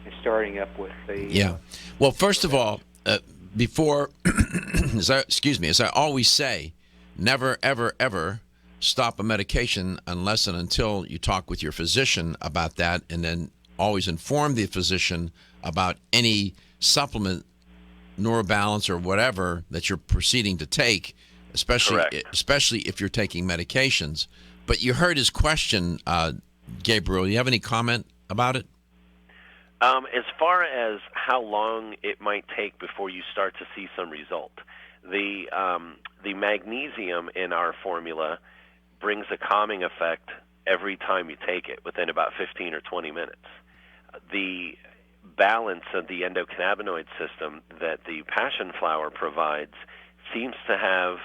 and starting up with the... Well, first of all, before, as I always say, never, ever, ever stop a medication unless and until you talk with your physician about that, and then always inform the physician about any supplement, NeuroBalance or whatever that you're proceeding to take, especially if you're taking medications. But you heard his question, Gabriel. You have any comment about it? As far as how long it might take before you start to see some result, the magnesium in our formula brings a calming effect every time you take it within about 15 or 20 minutes. The balance of the endocannabinoid system that the passion flower provides seems to have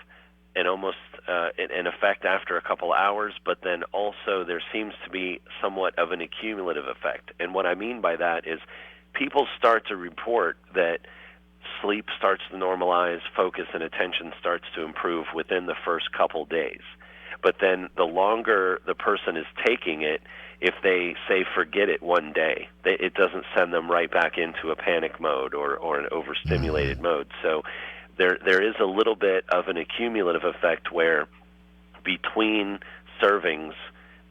an almost an effect after a couple hours, but then also there seems to be somewhat of an accumulative effect. And what I mean by that is people start to report that sleep starts to normalize, focus and attention starts to improve within the first couple days. But then the longer the person is taking it, if they say forget it one day, it doesn't send them right back into a panic mode or an overstimulated mode. So there is a little bit of an accumulative effect where between servings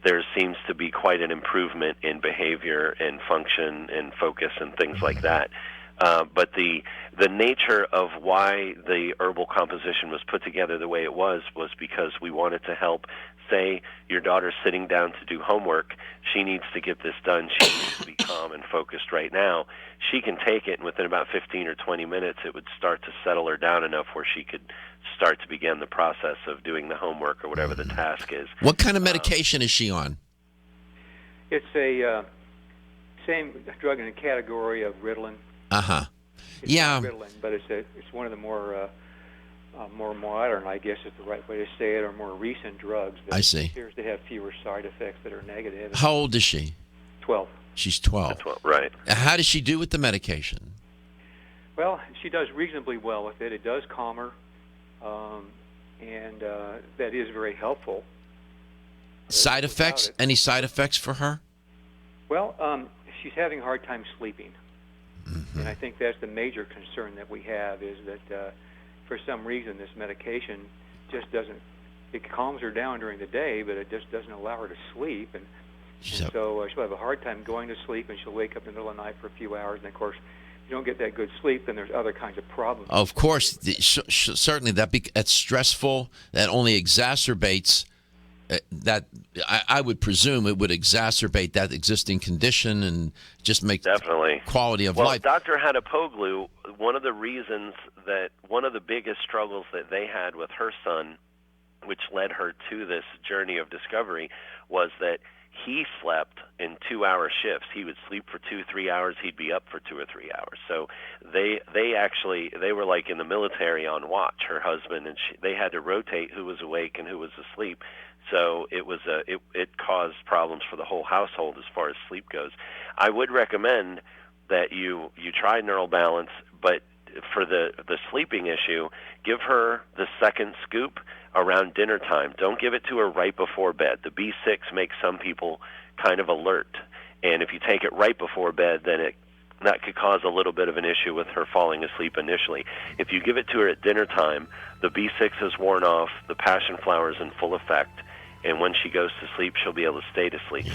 there seems to be quite an improvement in behavior and function and focus and things like that. But the nature of why the herbal composition was put together the way it was because we wanted to help. Say your daughter's sitting down to do homework, she needs to get this done, she needs to be calm and focused right now. She can take it, and within about 15 or 20 minutes it would start to settle her down enough where she could start to begin the process of doing the homework or whatever the task is. What kind of medication is she on? It's a same drug in the category of Ritalin. It's not Ritalin, but it's one of the more modern, I guess is the right way to say it, or more recent drugs that I see. appears to have fewer side effects that are negative. How old is she? 12. She's 12. 12, right. How does she do with the medication? Well, she does reasonably well with it. It does calm her, and that is very helpful. Side effects? Any side effects for her? Well, she's having a hard time sleeping. And I think that's the major concern that we have, is that for some reason this medication just doesn't, it calms her down during the day, but it just doesn't allow her to sleep. And so she'll have a hard time going to sleep, and she'll wake up in the middle of the night for a few hours. And, of course, if you don't get that good sleep, then there's other kinds of problems. Of course, certainly that's stressful. That only exacerbates that. I would presume it would exacerbate that existing condition and just make quality of life. Dr. Hadapoglu, one of the reasons that one of the biggest struggles that they had with her son, which led her to this journey of discovery, was that he slept in 2-hour shifts. He would sleep for 2-3 hours. He'd be up for 2 or 3 hours. So they were like in the military on watch, her husband, and they had to rotate who was awake and who was asleep. So it caused problems for the whole household as far as sleep goes. I would recommend that you try Neural Balance, but for the sleeping issue, give her the second scoop around dinner time. Don't give it to her right before bed. The B6 makes some people kind of alert, and if you take it right before bed, then that could cause a little bit of an issue with her falling asleep initially. If you give it to her at dinner time, the B6 has worn off, the passion flower is in full effect, and when she goes to sleep, she'll be able to stay asleep.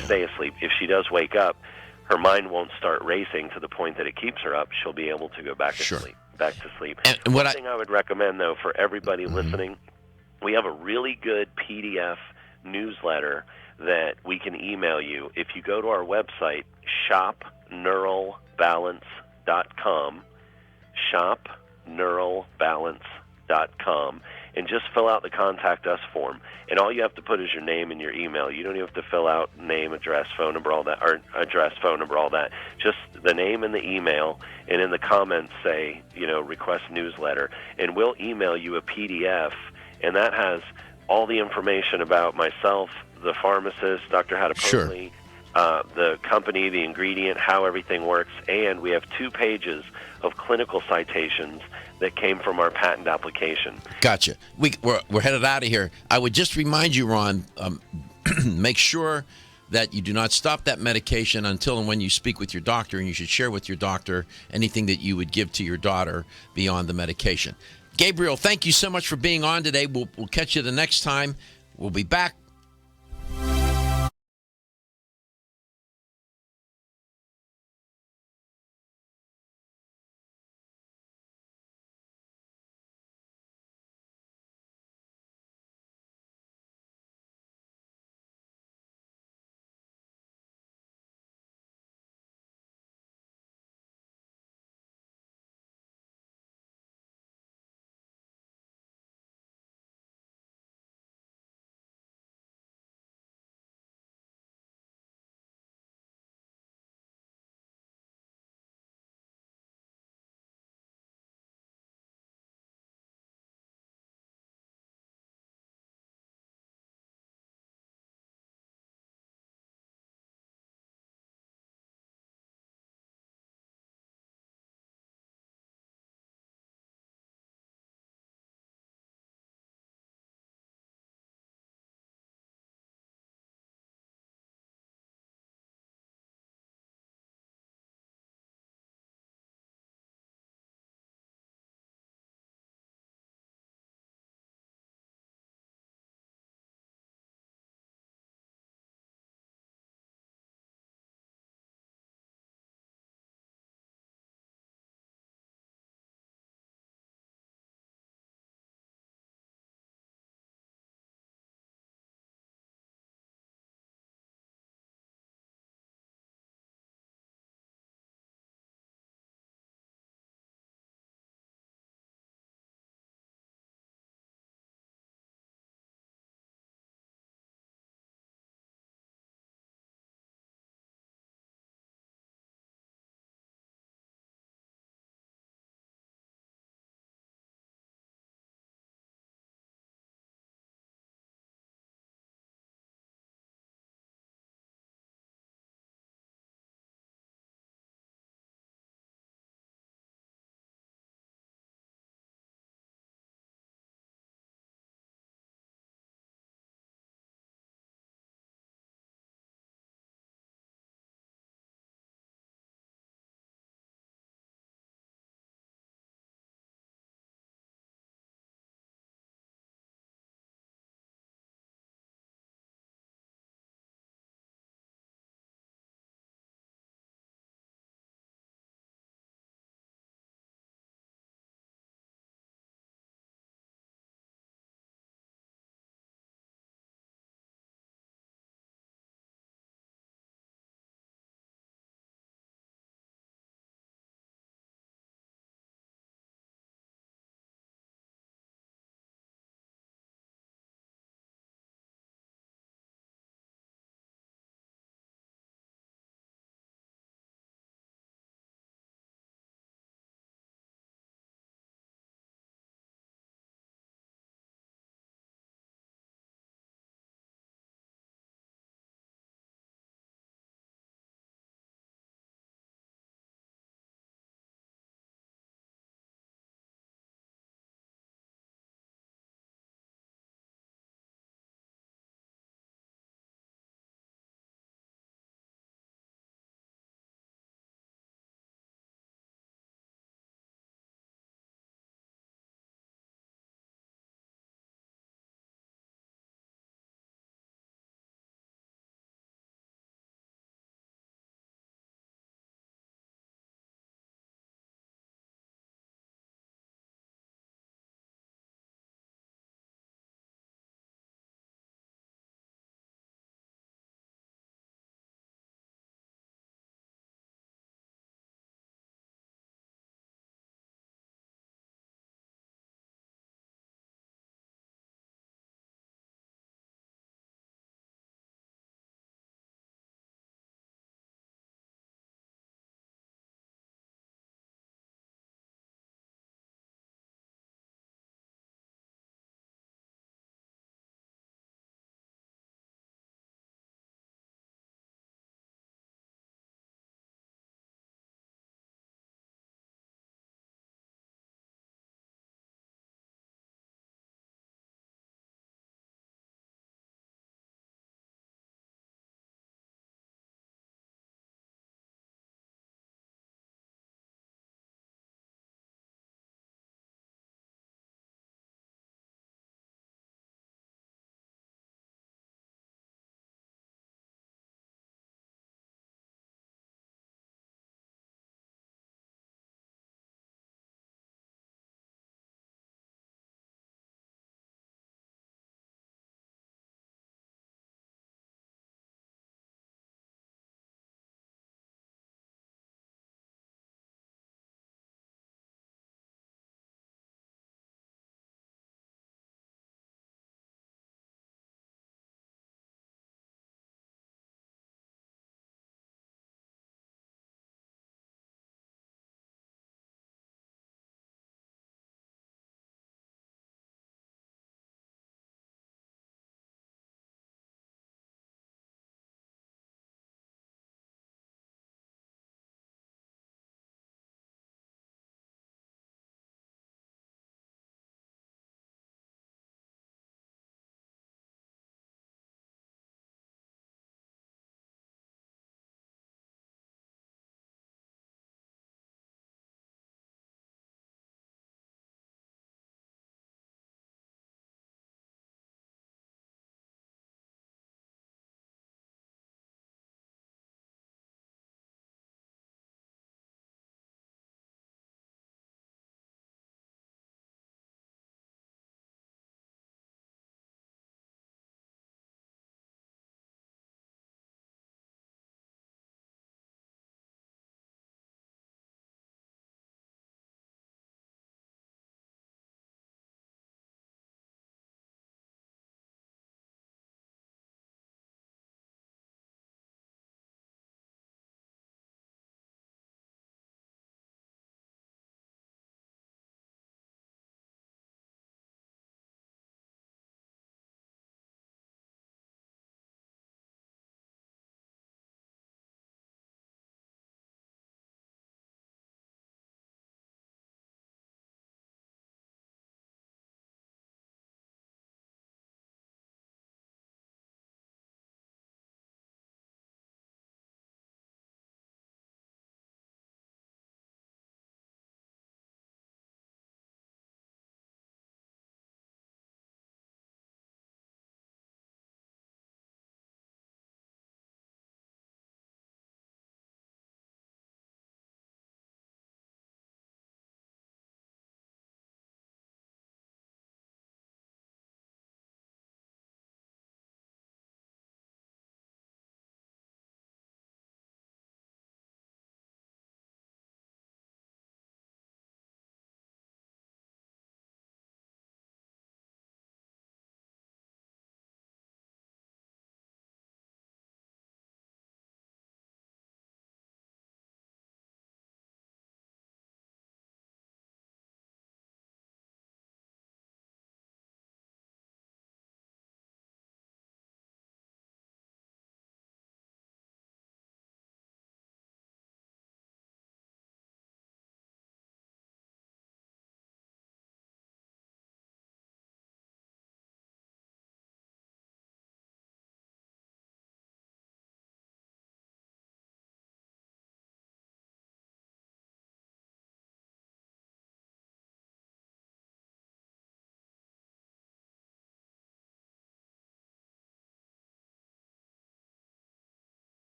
If she does wake up, her mind won't start racing to the point that it keeps her up. She'll be able to go back to sleep. And one thing I would recommend, though, for everybody listening, we have a really good PDF newsletter that we can email you. If you go to our website, shopneuralbalance.com, shopneuralbalance.com, and just fill out the Contact Us form. And all you have to put is your name and your email. You don't even have to fill out name, address, phone number, all that, or address, phone number, all that. Just the name and the email, and in the comments say, request newsletter. And we'll email you a PDF, and that has all the information about myself, the pharmacist, Dr. Hadapoglu, the company, the ingredient, how everything works, and we have 2 pages of clinical citations that came from our patent application. Gotcha. We're headed out of here. I would just remind you, Ron, make sure that you do not stop that medication until and when you speak with your doctor, and you should share with your doctor anything that you would give to your daughter beyond the medication. Gabriel, thank you so much for being on today. We'll catch you the next time. We'll be back.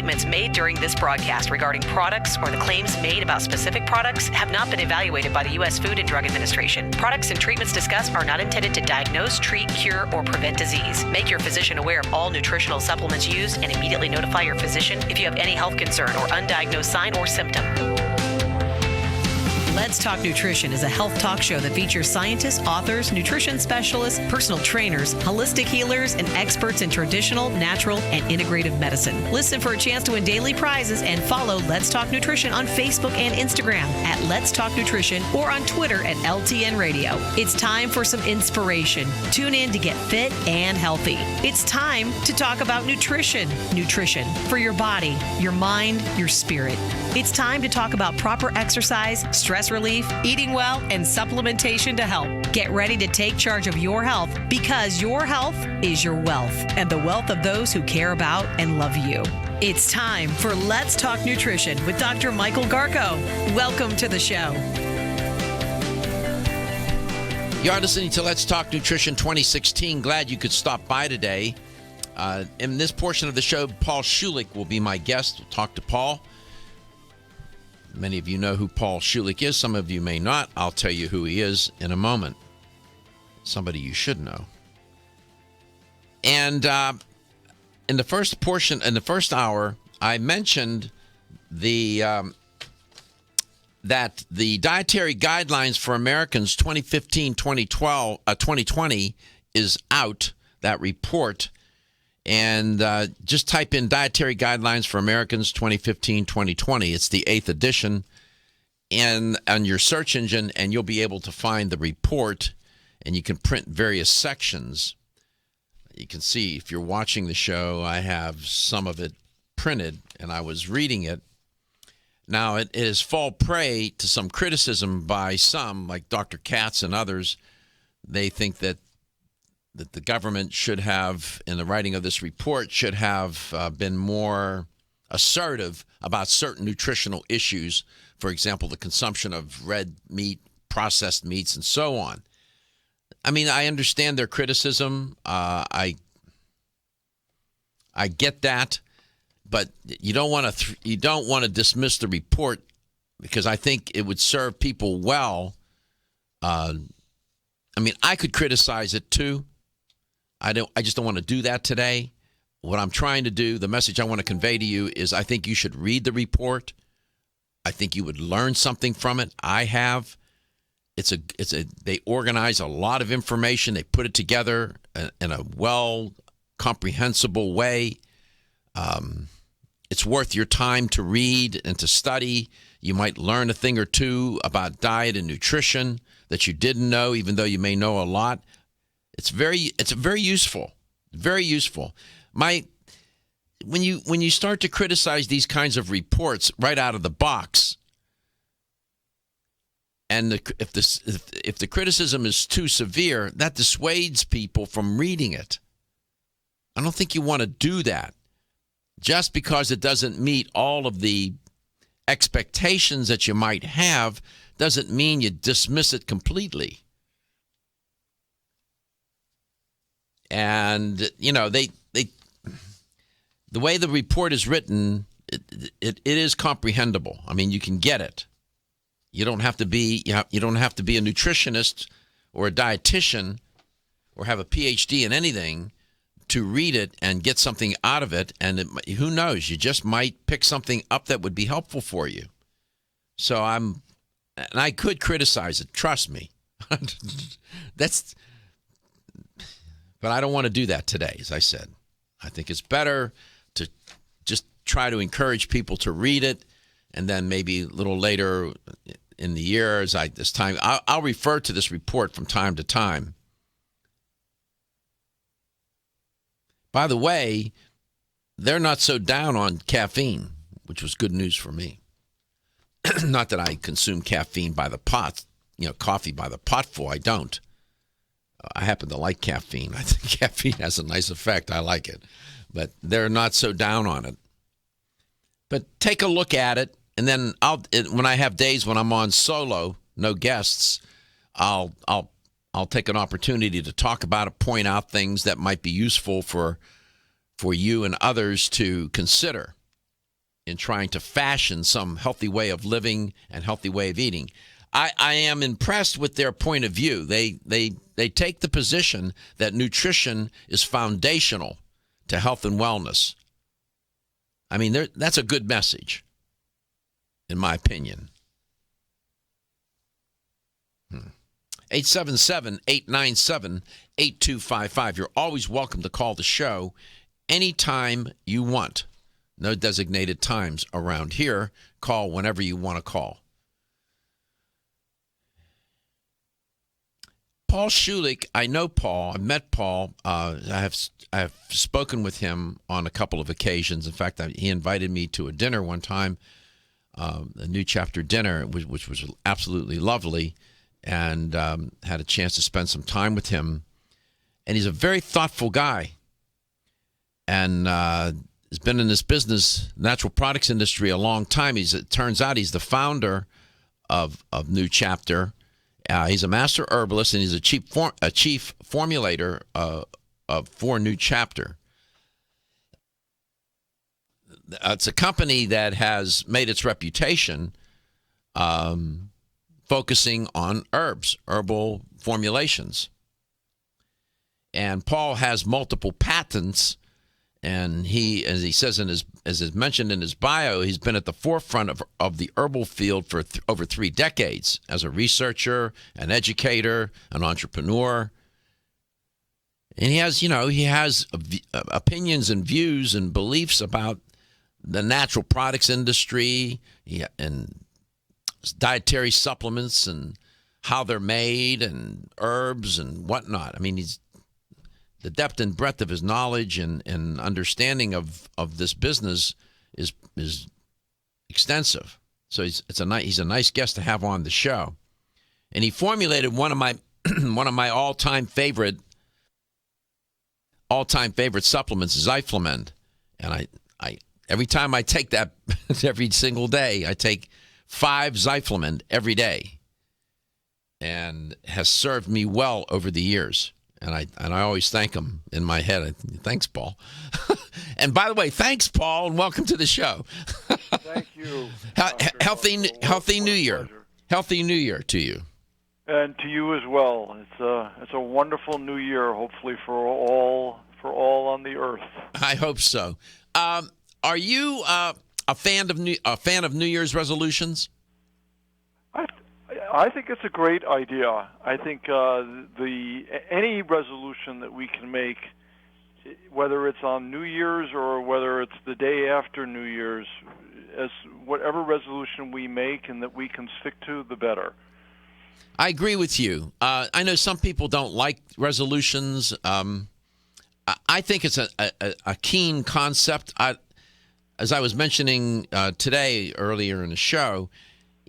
statements made during this broadcast regarding products or the claims made about specific products have not been evaluated by the U.S. Food and Drug Administration. Products and treatments discussed are not intended to diagnose, treat, cure, or prevent disease. Make your physician aware of all nutritional supplements used and immediately notify your physician if you have any health concern or undiagnosed sign or symptom. Let's Talk Nutrition is a health talk show that features scientists, authors, nutrition specialists, personal trainers, holistic healers, and experts in traditional, natural, and integrative medicine. Listen for a chance to win daily prizes and follow Let's Talk Nutrition on Facebook and Instagram at Let's Talk Nutrition or on Twitter at LTN Radio. It's time for some inspiration. Tune in to get fit and healthy. It's time to talk about nutrition. Nutrition for your body, your mind, your spirit. It's time to talk about proper exercise, stress relief, eating well, and supplementation to help. Get ready to take charge of your health because your health is your wealth and the wealth of those who care about and love you. It's time for Let's Talk Nutrition with Dr. Michael Garko. Welcome to the show. You are listening to Let's Talk Nutrition 2016. Glad you could stop by today. In this portion of the show, Paul Schulick will be my guest. We'll talk to Paul. Many of you know who Paul Schulick is. Some of you may not. I'll tell you who he is in a moment. Somebody you should know. And in the first portion, in the first hour, I mentioned that the Dietary Guidelines for Americans 2015-2020 is out, that report. And just type in Dietary Guidelines for Americans 2015-2020. It's the 8th edition. And on your search engine, and you'll be able to find the report, and you can print various sections. You can see, if you're watching the show, I have some of it printed, and I was reading it. Now, it is fall prey to some criticism by some, like Dr. Katz and others. They think that the government should have, in the writing of this report, should have been more assertive about certain nutritional issues. For example, the consumption of red meat, processed meats, and so on. I mean, I understand their criticism. I get that, but you don't want to dismiss the report, because I think it would serve people well. I mean, I could criticize it too. I just don't want to do that today. What I'm trying to do, the message I want to convey to you is, I think you should read the report. I think you would learn something from it. I have. They organize a lot of information. They put it together in a comprehensible way. It's worth your time to read and to study. You might learn a thing or two about diet and nutrition that you didn't know, even though you may know a lot. It's very useful, very useful. When you start to criticize these kinds of reports right out of the box, and if the criticism is too severe, that dissuades people from reading it. I don't think you want to do that. Just because it doesn't meet all of the expectations that you might have doesn't mean you dismiss it completely. And, you know, the way the report is written, it is comprehensible. I mean, you can get it. You don't have to be a nutritionist or a dietitian or have a PhD in anything to read it and get something out of it. And who knows, you just might pick something up that would be helpful for you. So I could criticize it, trust me. But I don't want to do that today, as I said. I think it's better to just try to encourage people to read it, and then maybe a little later in the year, I'll refer to this report from time to time. By the way, they're not so down on caffeine, which was good news for me. Not that I consume caffeine by the pot, coffee by the potful. I don't. I happen to like caffeine. I think caffeine has a nice effect. I like it. But they're not so down on it. But take a look at it, and then when I have days when I'm on solo, no guests, I'll take an opportunity to talk about it, point out things that might be useful for you and others to consider. in trying to fashion some healthy way of living and healthy way of eating. I am impressed with their point of view. They take the position that nutrition is foundational to health and wellness. I mean, that's a good message, in my opinion. 877-897-8255. You're always welcome to call the show anytime you want. No designated times around here. Call whenever you want to call. Paul Schulick, I know Paul. I met Paul. I have spoken with him on a couple of occasions. In fact, he invited me to a dinner one time, a New Chapter dinner, which was absolutely lovely, and had a chance to spend some time with him. And he's a very thoughtful guy, and has been in this business, natural products industry, a long time. It turns out he's the founder of New Chapter. He's a master herbalist, and he's a chief formulator for New Chapter. It's a company that has made its reputation focusing on herbal formulations. And Paul has multiple patents, and he, as he says as is mentioned in his bio, he's been at the forefront of the herbal field for over 3 decades as a researcher, an educator, an entrepreneur. And he has opinions and views and beliefs about the natural products industry and dietary supplements and how they're made and herbs and whatnot. I mean, the depth and breadth of his knowledge and understanding of this business is extensive. So he's a nice guest to have on the show. And he formulated one of my all-time favorite supplements, Zyflamend. And I every time I take that, every single day, I take 5 Zyflamend every day, and has served me well over the years. And I always thank him in my head. Thanks, Paul. And by the way, thanks, Paul, and welcome to the show. Thank you. Healthy New Year. Pleasure. Healthy New Year to you. And to you as well. It's a wonderful New Year, hopefully for all on the earth. I hope so. Are you a fan of New Year's resolutions? I think it's a great idea. I think any resolution that we can make, whether it's on New Year's or whether it's the day after New Year's, as whatever resolution we make and that we can stick to, the better. I agree with you. I know some people don't like resolutions. I think it's a keen concept. As I was mentioning today earlier in the show,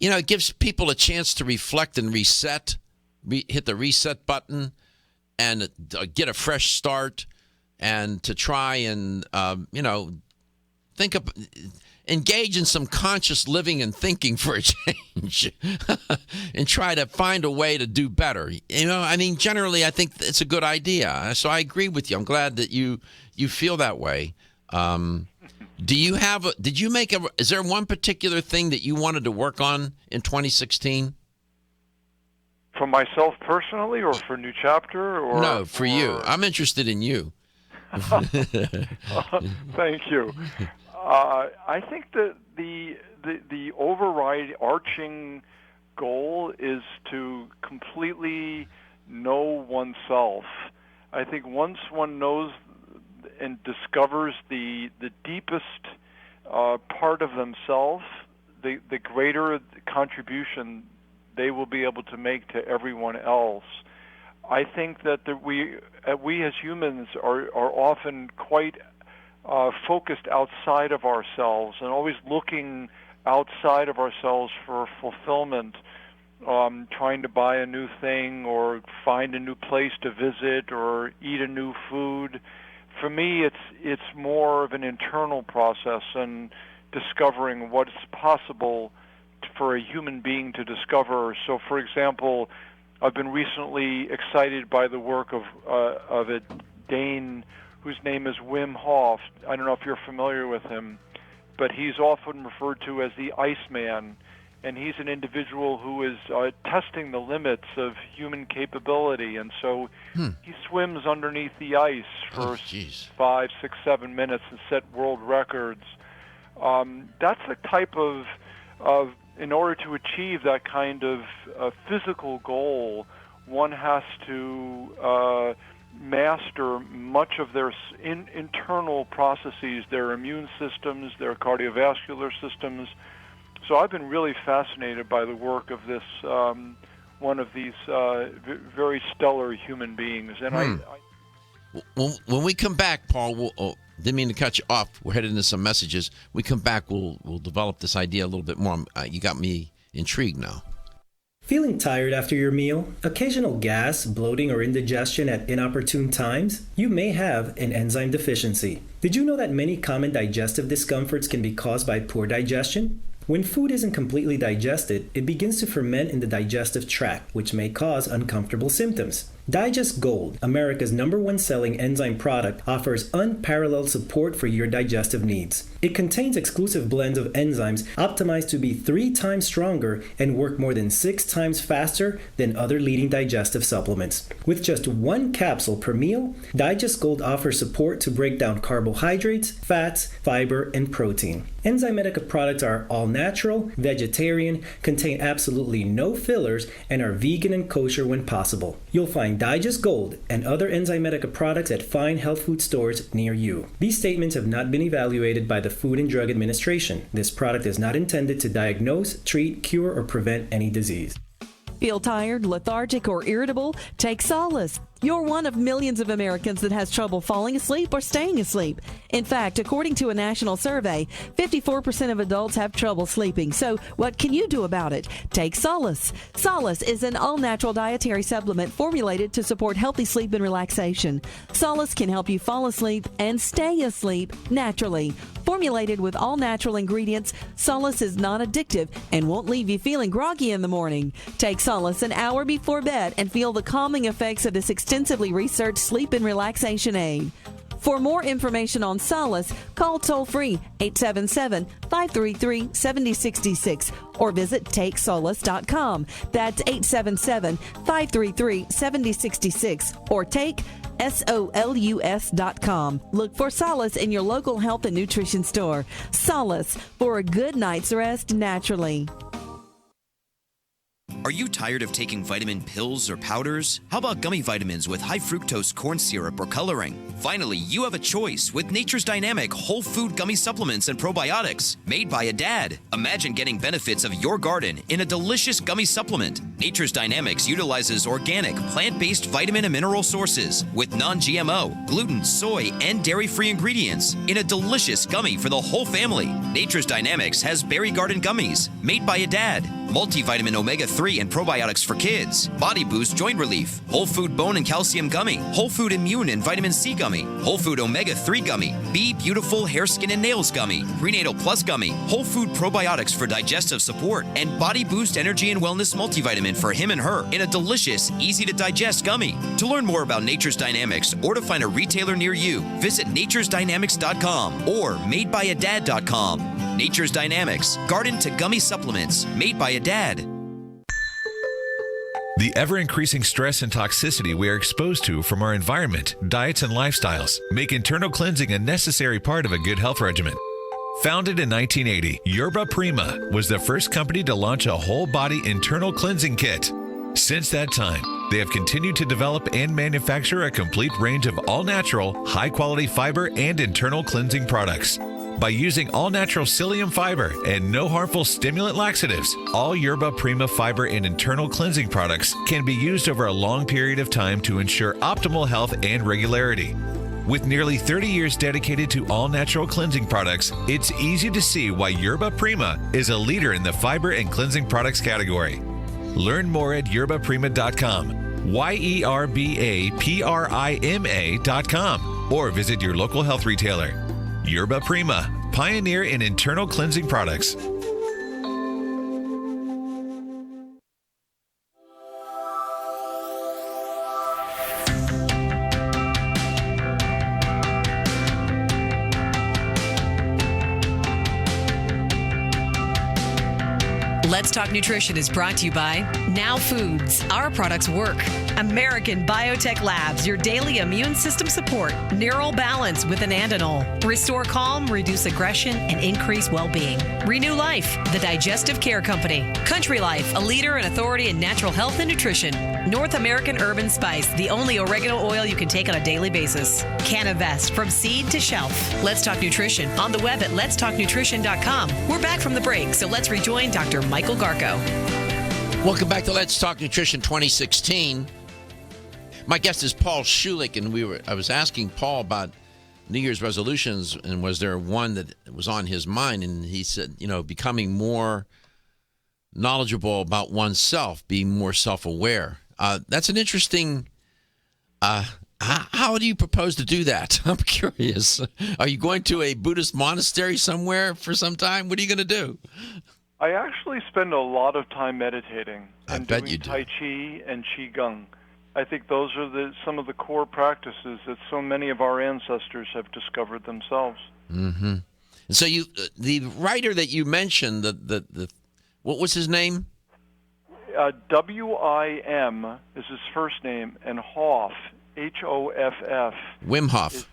it gives people a chance to reflect and reset, hit the reset button, and get a fresh start, and to try and engage in some conscious living and thinking for a change, and try to find a way to do better. Generally, I think it's a good idea. So I agree with you. I'm glad that you feel that way. Is there one particular thing that you wanted to work on in 2016? For myself personally, or for New Chapter? No, for you. I'm interested in you. Thank you. I think that the overarching goal is to completely know oneself. I think once one knows and discovers the deepest part of themselves, the greater contribution they will be able to make to everyone else. I think that we as humans are often quite focused outside of ourselves and always looking outside of ourselves for fulfillment, trying to buy a new thing or find a new place to visit or eat a new food. For me, it's more of an internal process and discovering what's possible for a human being to discover. So, for example, I've been recently excited by the work of a Dane whose name is Wim Hof. I don't know if you're familiar with him, but he's often referred to as the Iceman, and he's an individual who is testing the limits of human capability, and so he swims underneath the ice for 5, 6, 7 minutes and set world records. That's the type of in order to achieve that kind of physical goal, one has to master much of their internal processes, their immune systems, their cardiovascular systems. So I've been really fascinated by the work of this one of these very stellar human beings. And when we come back, Paul, didn't mean to cut you off. We're headed into some messages. We come back, we'll develop this idea a little bit more. You got me intrigued now. Feeling tired after your meal? Occasional gas, bloating, or indigestion at inopportune times? You may have an enzyme deficiency. Did you know that many common digestive discomforts can be caused by poor digestion? When food isn't completely digested, it begins to ferment in the digestive tract, which may cause uncomfortable symptoms. Digest Gold, America's #1 selling enzyme product, offers unparalleled support for your digestive needs. It contains exclusive blends of enzymes optimized to be 3 times stronger and work more than 6 times faster than other leading digestive supplements. With just 1 capsule per meal, Digest Gold offers support to break down carbohydrates, fats, fiber, and protein. Enzymatica products are all natural, vegetarian, contain absolutely no fillers, and are vegan and kosher when possible. You'll find Digest Gold and other Enzymatica products at fine health food stores near you. These statements have not been evaluated by the Food and Drug Administration. This product is not intended to diagnose, treat, cure, or prevent any disease. Feel tired, lethargic, or irritable? Take solace. You're one of millions of Americans that has trouble falling asleep or staying asleep. In fact, according to a national survey, 54% of adults have trouble sleeping. So what can you do about it? Take Solace. Solace is an all-natural dietary supplement formulated to support healthy sleep and relaxation. Solace can help you fall asleep and stay asleep naturally. Formulated with all-natural ingredients, Solace is non-addictive and won't leave you feeling groggy in the morning. Take Solace an hour before bed and feel the calming effects of this extensively researched sleep and relaxation aid. For more information on Solace, call toll-free 877-533-7066 or visit TakeSolace.com. That's 877-533-7066 or take SOLUS.com. Look for Solace in your local health and nutrition store. Solace, for a good night's rest naturally. Are you tired of taking vitamin pills or powders? How about gummy vitamins with high fructose corn syrup or coloring? Finally, you have a choice with Nature's Dynamic whole food gummy supplements and probiotics made by a dad. Imagine getting benefits of your garden in a delicious gummy supplement. Nature's Dynamics utilizes organic, plant-based vitamin and mineral sources with non-GMO, gluten, soy, and dairy-free ingredients in a delicious gummy for the whole family. Nature's Dynamics has Berry Garden gummies made by a dad, multivitamin omega-3 and probiotics for kids, body boost joint relief, whole food bone and calcium gummy, whole food immune and vitamin C gummy, whole food omega-3 gummy, Be Beautiful hair, skin, and nails gummy, prenatal plus gummy, whole food probiotics for digestive support, and body boost energy and wellness multivitamin for him and her in a delicious, easy to digest gummy. To learn more about Nature's Dynamics or to find a retailer near you, visit naturesdynamics.com or madebyadad.com. Nature's Dynamics, garden to gummy supplements, made by a dad. The ever-increasing stress and toxicity we are exposed to from our environment, diets, and lifestyles make internal cleansing a necessary part of a good health regimen. Founded in 1980, Yerba Prima was the first company to launch a whole-body internal cleansing kit. Since that time, they have continued to develop and manufacture a complete range of all-natural, high-quality fiber and internal cleansing products. By using all-natural psyllium fiber and no harmful stimulant laxatives, all Yerba Prima fiber and internal cleansing products can be used over a long period of time to ensure optimal health and regularity. With nearly 30 years dedicated to all-natural cleansing products, it's easy to see why Yerba Prima is a leader in the fiber and cleansing products category. Learn more at yerbaprima.com, YERBAPRIMA.com, or visit your local health retailer. Yerba Prima, pioneer in internal cleansing products. Let's Talk Nutrition is brought to you by Now Foods. Our products work. American Biotech Labs, your daily immune system support. Neural Balance with Anandinol. Restore calm, reduce aggression, and increase well-being. Renew Life, the digestive care company. Country Life, a leader and authority in natural health and nutrition. North American Urban Spice, the only oregano oil you can take on a daily basis. Canavest, from seed to shelf. Let's Talk Nutrition on the web at letstalknutrition.com. We're back from the break, so let's rejoin Dr. Michael Garko. Welcome back to Let's Talk Nutrition 2016. My guest is Paul Schulick, and I was asking Paul about New Year's resolutions, and was there one that was on his mind? And he said, becoming more knowledgeable about oneself, being more self-aware. That's an interesting. How do you propose to do that? I'm curious. Are you going to a Buddhist monastery somewhere for some time? What are you going to do? I actually spend a lot of time meditating and bet doing you do. Tai Chi and Qigong. I think those are some of the core practices that so many of our ancestors have discovered themselves. Mm-hmm. And so the writer that you mentioned, what was his name? W-I-M is his first name, and Hoff, H-O-F-F. Wim Hof.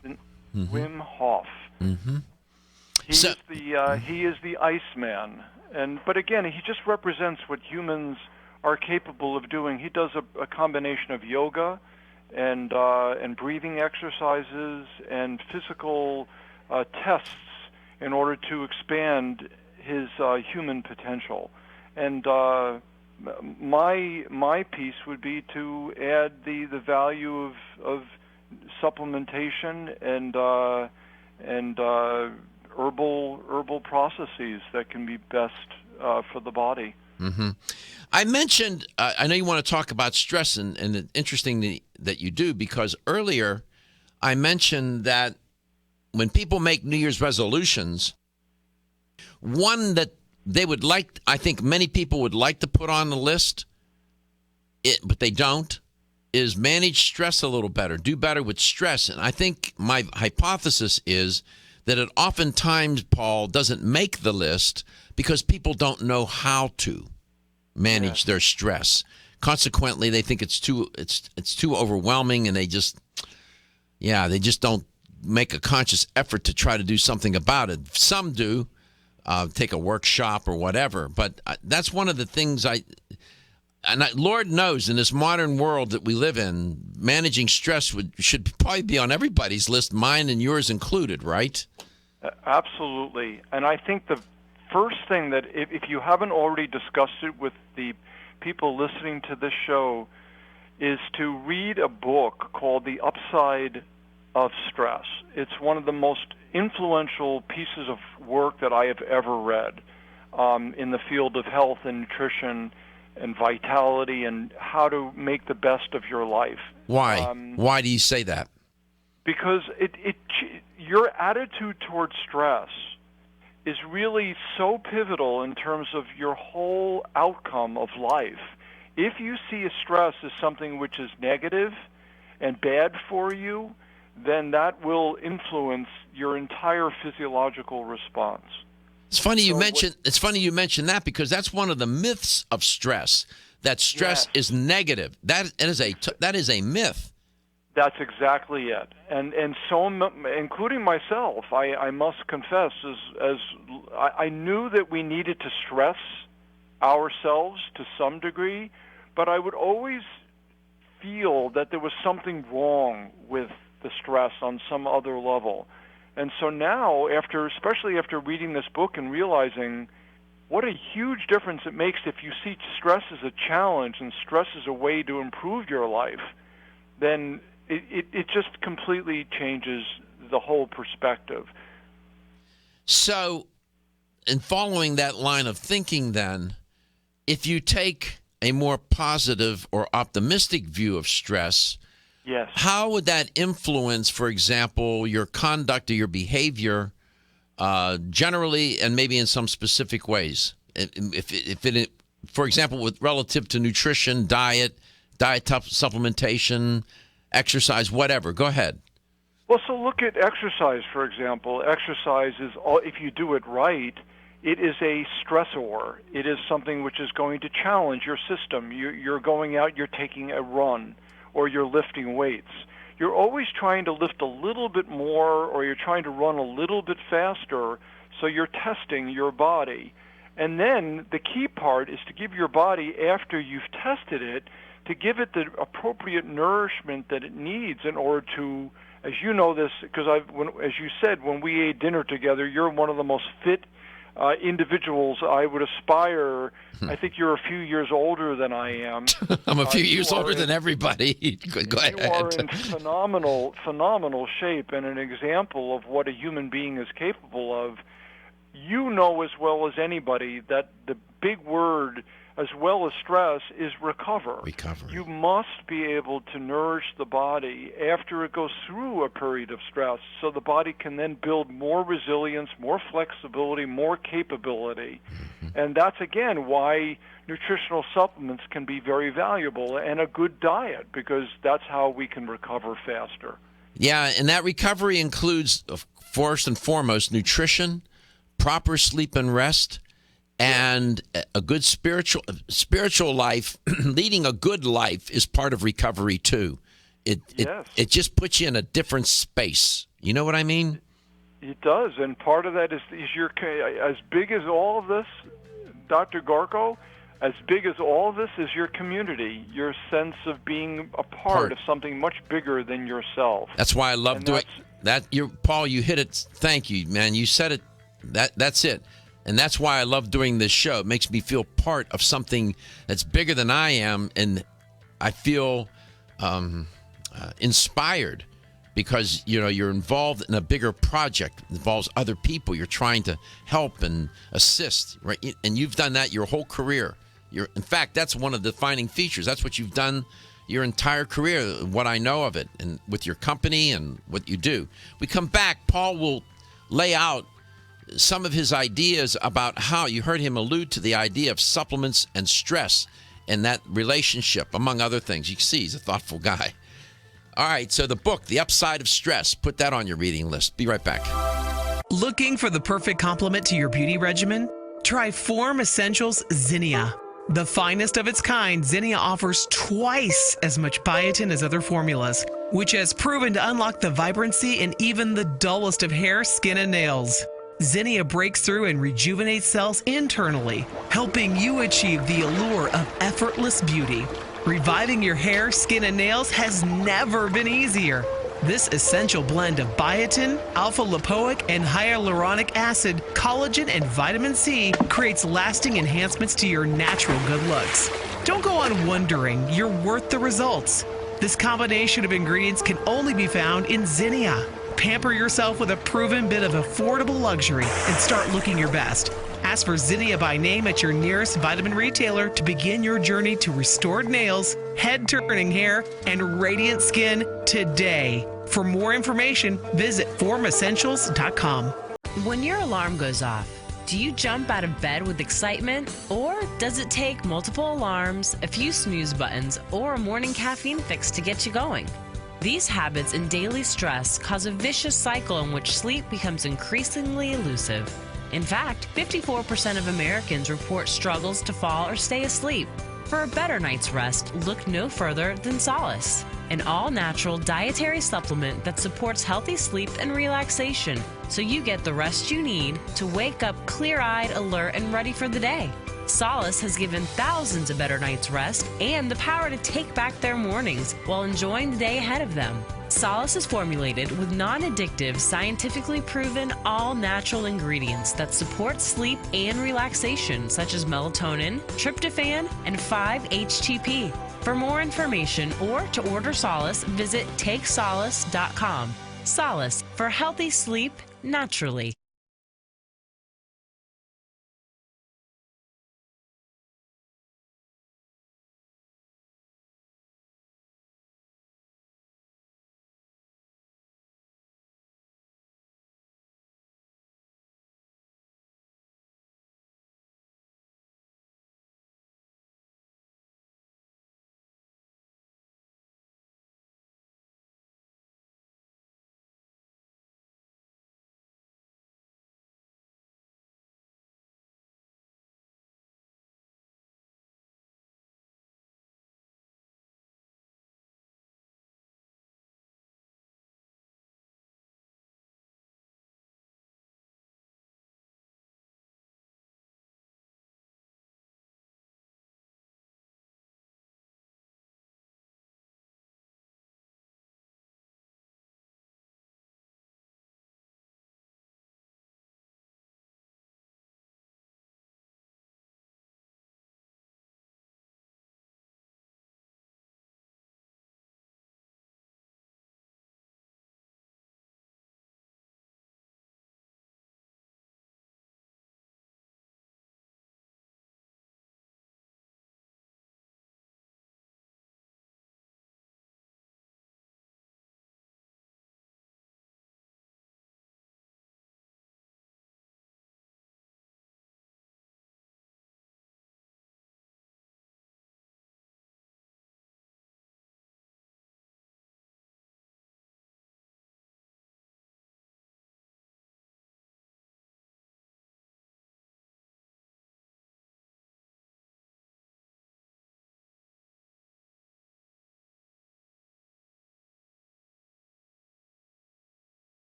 Wim Hof. Mm-hmm. He is the Iceman. But again, he just represents what humans are capable of doing. He does a combination of yoga and breathing exercises and physical tests in order to expand his human potential. And my piece would be to add the value of supplementation and herbal processes that can be best for the body. Mm-hmm. I mentioned, I know you want to talk about stress, and it's interesting that you do, because earlier I mentioned that when people make New Year's resolutions, one that they would like, I think many people would like to put on the list, but they don't, is manage stress a little better, do better with stress. And I think my hypothesis is that it oftentimes, Paul, doesn't make the list because people don't know how to manage their stress. Consequently, they think it's too overwhelming, and they just don't make a conscious effort to try to do something about it. Some do, take a workshop or whatever, but that's one of the things Lord knows, in this modern world that we live in, managing stress should probably be on everybody's list, mine and yours included, right? Absolutely. And I think the first thing that, if you haven't already discussed it with the people listening to this show, is to read a book called The Upside of Stress. It's one of the most influential pieces of work that I have ever read in the field of health and nutrition and vitality and how to make the best of your life. Why? Why do you say that? Because your attitude towards stress is really so pivotal in terms of your whole outcome of life. If you see a stress as something which is negative and bad for you, then that will influence your entire physiological response. It's funny you mention that, because that's one of the myths of stress. That stress is negative. That is a myth. That's exactly it. And so, including myself, I must confess, as I knew that we needed to stress ourselves to some degree, but I would always feel that there was something wrong with the stress on some other level. And so now, especially after reading this book and realizing what a huge difference it makes if you see stress as a challenge and stress as a way to improve your life, then it just completely changes the whole perspective. So, in following that line of thinking then, if you take a more positive or optimistic view of stress, yes, how would that influence, for example, your conduct or your behavior generally and maybe in some specific ways? For example, with relative to nutrition, diet supplementation, exercise, whatever. Go ahead. Well, so look at exercise, for example. Exercise is, if you do it right, it is a stressor. It is something which is going to challenge your system. You're going out, you're taking a run, or you're lifting weights. You're always trying to lift a little bit more, or you're trying to run a little bit faster, so you're testing your body. And then the key part is to give your body, after you've tested it, to give it the appropriate nourishment that it needs in order to, as you know this, because as you said, when we ate dinner together, you're one of the most fit individuals I would aspire. I think you're a few years older than I am. I'm a few years older than everybody. Go ahead. You are in phenomenal shape and an example of what a human being is capable of. You know as well as anybody that the big word, as well as stress, is recover. Recovery. You must be able to nourish the body after it goes through a period of stress, so the body can then build more resilience, more flexibility, more capability. And that's, again, why nutritional supplements can be very valuable, and a good diet, because that's how we can recover faster. Yeah, and that recovery includes, first and foremost, nutrition, proper sleep and rest, and a good spiritual life. Leading a good life is part of recovery too. It just puts you in a different space. You know what I mean? It does, and part of that is your, as big as all of this, Dr. Garko, as big as all of this is your community, your sense of being a part of something much bigger than yourself. That's why I love doing that. Paul, you hit it. Thank you, man. You said it. That's it. And that's why I love doing this show. It makes me feel part of something that's bigger than I am, and I feel inspired because you're involved in a bigger project. It involves other people. You're trying to help and assist, right? And you've done that your whole career. In fact, that's one of the defining features. That's what you've done your entire career. What I know of it, and with your company and what you do. We come back. Paul will lay out some of his ideas about how you heard him allude to the idea of supplements and stress and that relationship, among other things. You can see he's a thoughtful guy. All right, so the book, The Upside of Stress, put that on your reading list. Be right back. Looking for the perfect complement to your beauty regimen? Try Form Essentials Zinnia. The finest of its kind, Zinnia offers twice as much biotin as other formulas, which has proven to unlock the vibrancy in even the dullest of hair, skin, and nails. Zinnia breaks through and rejuvenates cells internally, helping you achieve the allure of effortless beauty. Reviving your hair, skin, and nails has never been easier. This essential blend of biotin, alpha-lipoic, and hyaluronic acid, collagen, and vitamin C creates lasting enhancements to your natural good looks. Don't go on wondering. You're worth the results. This combination of ingredients can only be found in Zinnia. Pamper yourself with a proven bit of affordable luxury and start looking your best. Ask for Zinnia by name at your nearest vitamin retailer to begin your journey to restored nails, head-turning hair, and radiant skin today. For more information, visit formessentials.com. When your alarm goes off, do you jump out of bed with excitement? Or does it take multiple alarms, a few snooze buttons, or a morning caffeine fix to get you going? These habits and daily stress cause a vicious cycle in which sleep becomes increasingly elusive. In fact, 54% of Americans report struggles to fall or stay asleep. For a better night's rest, look no further than Solace, an all-natural dietary supplement that supports healthy sleep and relaxation, so you get the rest you need to wake up clear-eyed, alert, and ready for the day. Solace has given thousands a better night's rest and the power to take back their mornings while enjoying the day ahead of them. Solace is formulated with non-addictive, scientifically proven, all-natural ingredients that support sleep and relaxation, such as melatonin, tryptophan, and 5-HTP. For more information or to order Solace, visit takesolace.com. Solace, for healthy sleep naturally.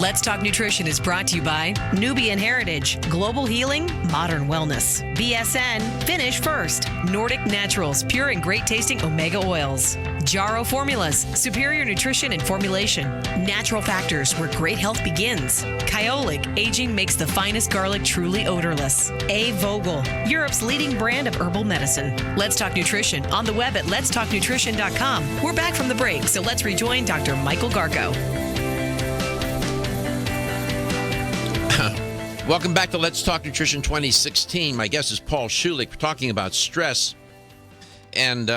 Let's Talk Nutrition is brought to you by Nubian Heritage, Global Healing, Modern Wellness, BSN, Finish First, Nordic Naturals, pure and great tasting omega oils, Jarrow Formulas, superior nutrition and formulation, Natural Factors, where great health begins, Schulick, aging makes the finest garlic truly odorless, A. Vogel, Europe's leading brand of herbal medicine. Let's Talk Nutrition on the web at letstalknutrition.com. We're back from the break, so let's rejoin Dr. Michael Garko. Welcome back to Let's Talk Nutrition 2016. My guest is Paul Schulick. We're talking about stress. And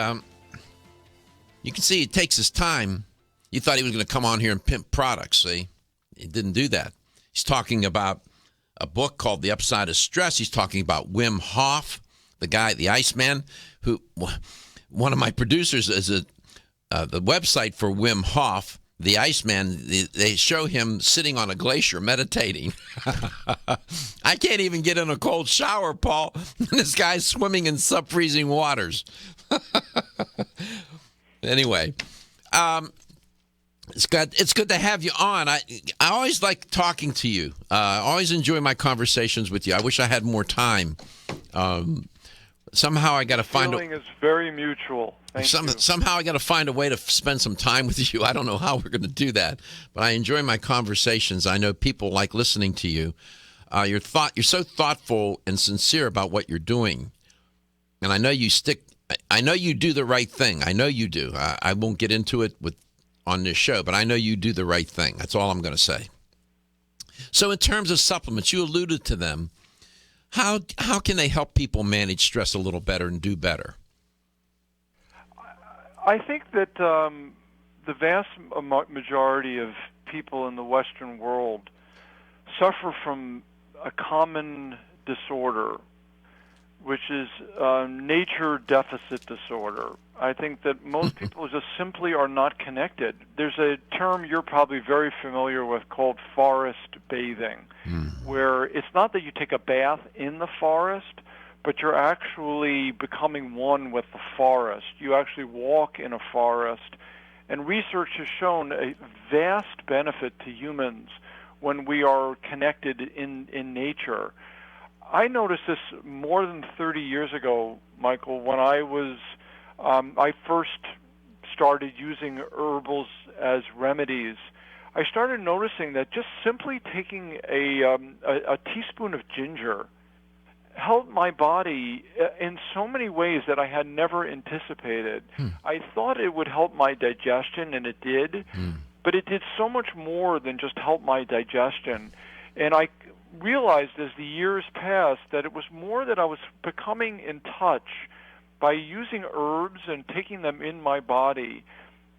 you can see it takes his time. You thought he was going to come on here and pimp products, see? He didn't do that. He's talking about a book called The Upside of Stress. He's talking about Wim Hof, the guy, the Iceman, who one of my producers is the website for Wim Hof. The Iceman, they show him sitting on a glacier meditating. I can't even get in a cold shower, Paul. This guy's swimming in sub-freezing waters. Anyway, it's good to have you on. I always like talking to you. I always enjoy my conversations with you. I wish I had more time. Somehow I got to find feeling is very mutual. Somehow I got to find a way to spend some time with you. I don't know how we're going to do that, but I enjoy my conversations. I know people like listening to you. You're so thoughtful and sincere about what you're doing, and I know you do the right thing. I know you do. I won't get into it on this show, but I know you do the right thing. That's all I'm going to say. So in terms of supplements, you alluded to them. How can they help people manage stress a little better and do better? I think that the vast majority of people in the Western world suffer from a common disorder, which is nature deficit disorder. I think that most people just simply are not connected. There's a term you're probably very familiar with called forest bathing, where it's not that you take a bath in the forest, but you're actually becoming one with the forest. You actually walk in a forest, and research has shown a vast benefit to humans when we are connected in nature. I noticed this more than 30 years ago, Michael, when I first started using herbals as remedies. I started noticing that just simply taking a teaspoon of ginger helped my body in so many ways that I had never anticipated. I thought it would help my digestion, and it did, but it did so much more than just help my digestion. And I realized as the years passed that it was more that I was becoming in touch by using herbs and taking them in my body.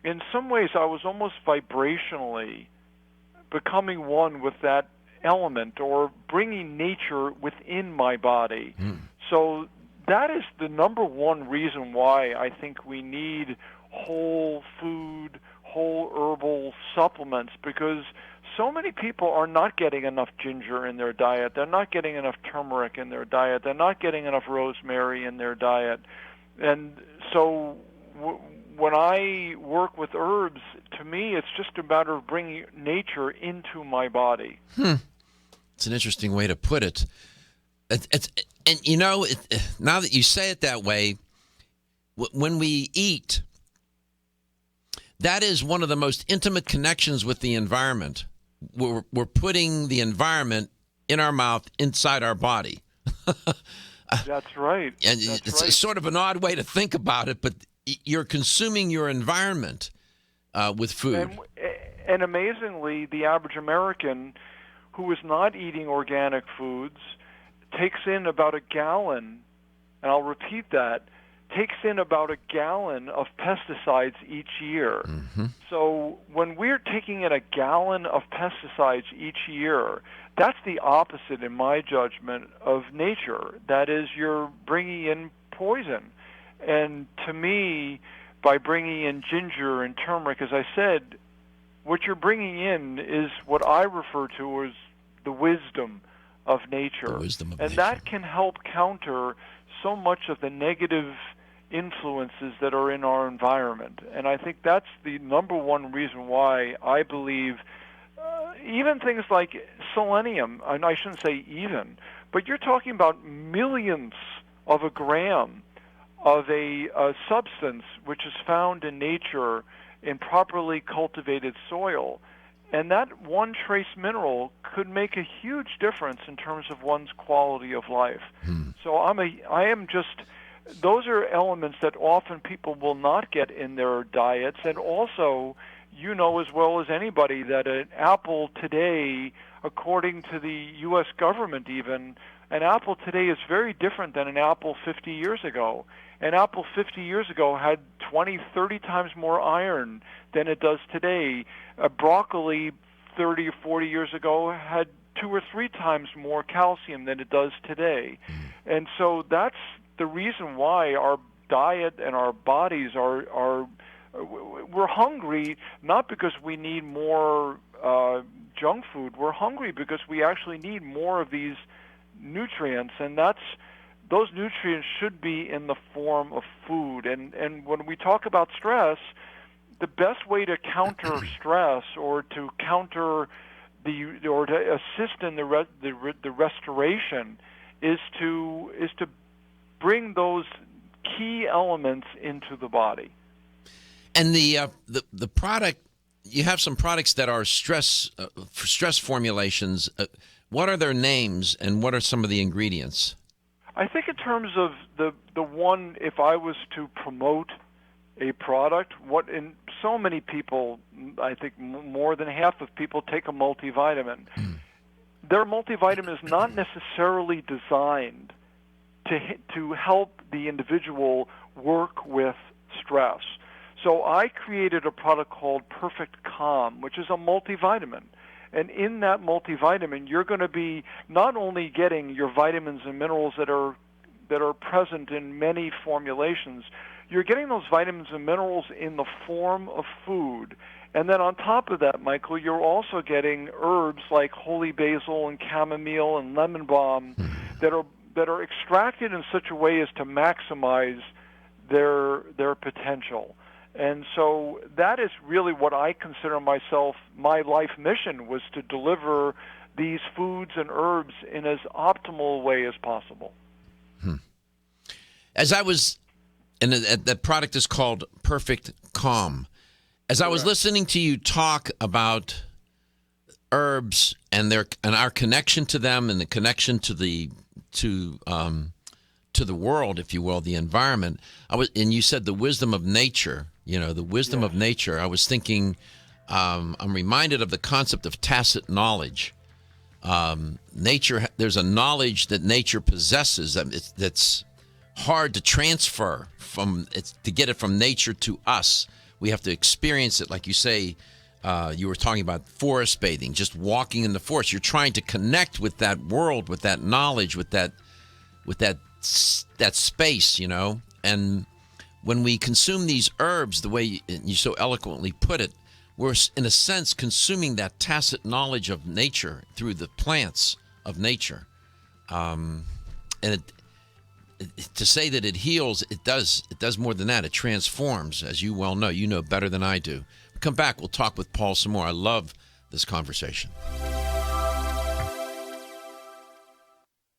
In some ways, I was almost vibrationally becoming one with that element, or bringing nature within my body. So that is the number one reason why I think we need whole food, whole herbal supplements, because so many people are not getting enough ginger in their diet. They're not getting enough turmeric in their diet. They're not getting enough rosemary in their diet. And so when I work with herbs, to me, it's just a matter of bringing nature into my body. It's an interesting way to put it. And you know, now that you say it that way, when we eat, that is one of the most intimate connections with the environment. We're putting the environment in our mouth, inside our body. That's right. And it's sort of an odd way to think about it, but you're consuming your environment with food. And amazingly, the average American who is not eating organic foods takes in about a gallon, and I'll repeat that, takes in about a gallon of pesticides each year. So when we're taking in a gallon of pesticides each year, that's the opposite, in my judgment, of nature. That is, you're bringing in poison. And to me, by bringing in ginger and turmeric, as I said, what you're bringing in is what I refer to as the wisdom of nature. And that can help counter so much of the negative influences that are in our environment. And I think that's the number one reason why I believe even things like selenium, and I shouldn't say even, but you're talking about millionths of a gram of a substance which is found in nature in properly cultivated soil. And that one trace mineral could make a huge difference in terms of one's quality of life. So those are elements that often people will not get in their diets. And also, you know as well as anybody that an apple today, according to the U.S. government even, an apple today is very different than an apple 50 years ago. An apple 50 years ago had 20, 30 times more iron than it does today. Broccoli 30 or 40 years ago had 2 or 3 times more calcium than it does today. And so that's the reason why our diet and our bodies are we're hungry, not because we need more junk food. We're hungry because we actually need more of these nutrients, and those nutrients should be in the form of food. And when we talk about stress, the best way to counter stress or to counter or to assist in the restoration is to bring those key elements into the body. And the product, you have some products that are stress formulations. What are their names, and what are some of the ingredients? I think in terms of the one, if I was to promote a product, so many people, I think more than half of people take a multivitamin. Their multivitamin is not necessarily designed to help the individual work with stress. So I created a product called Perfect Calm, which is a multivitamin. And in that multivitamin, you're going to be not only getting your vitamins and minerals that are present in many formulations, you're getting those vitamins and minerals in the form of food. And then on top of that, Michael, you're also getting herbs like holy basil and chamomile and lemon balm that are extracted in such a way as to maximize their potential. And so that is really what I consider my life mission, was to deliver these foods and herbs in as optimal a way as possible. As I was, and that product is called Perfect Calm. As I was listening to you talk about herbs and our connection to them and the connection to the world, if you will, the environment, and you said the wisdom of nature. The wisdom of nature. I was thinking, I'm reminded of the concept of tacit knowledge. Nature, there's a knowledge that nature possesses that's hard to transfer to get it from nature to us. We have to experience it, like you say. You were talking about forest bathing, just walking in the forest. You're trying to connect with that world, with that knowledge, with that space, and when we consume these herbs, the way you so eloquently put it, we're in a sense consuming that tacit knowledge of nature through the plants of nature. And to say that it heals, it does more than that. It transforms, as you well know. You know better than I do. We'll come back. We'll talk with Paul some more. I love this conversation.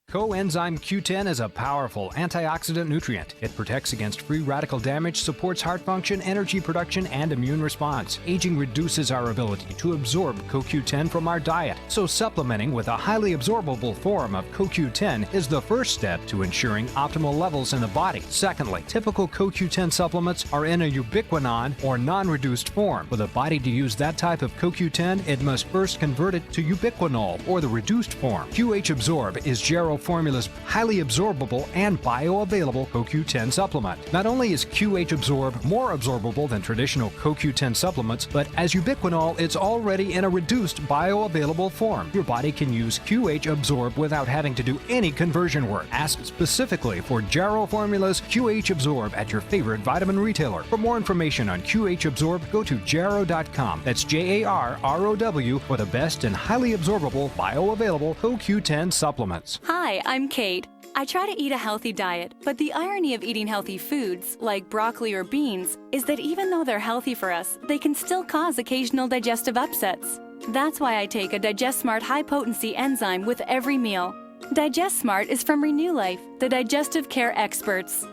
Coenzyme Q10 is a powerful antioxidant nutrient. It protects against free radical damage, supports heart function, energy production, and immune response. Aging reduces our ability to absorb CoQ10 from our diet, so supplementing with a highly absorbable form of CoQ10 is the first step to ensuring optimal levels in the body. Secondly, typical CoQ10 supplements are in a ubiquinone or non-reduced form. For the body to use that type of CoQ10, it must first convert it to ubiquinol or the reduced form. QH Absorb is Jarrow Formula's highly absorbable and bioavailable CoQ10 supplement. Not only is QH Absorb more absorbable than traditional CoQ10 supplements, but as ubiquinol, it's already in a reduced bioavailable form. Your body can use QH Absorb without having to do any conversion work. Ask specifically for Jarrow Formula's QH Absorb at your favorite vitamin retailer. For more information on QH Absorb, go to jarrow.com. That's JARROW for the best and highly absorbable bioavailable CoQ10 supplements. Hi, I'm Kate. I try to eat a healthy diet, but the irony of eating healthy foods, like broccoli or beans, is that even though they're healthy for us, they can still cause occasional digestive upsets. That's why I take a Digest Smart high-potency enzyme with every meal. Digest Smart is from Renew Life, the digestive care experts.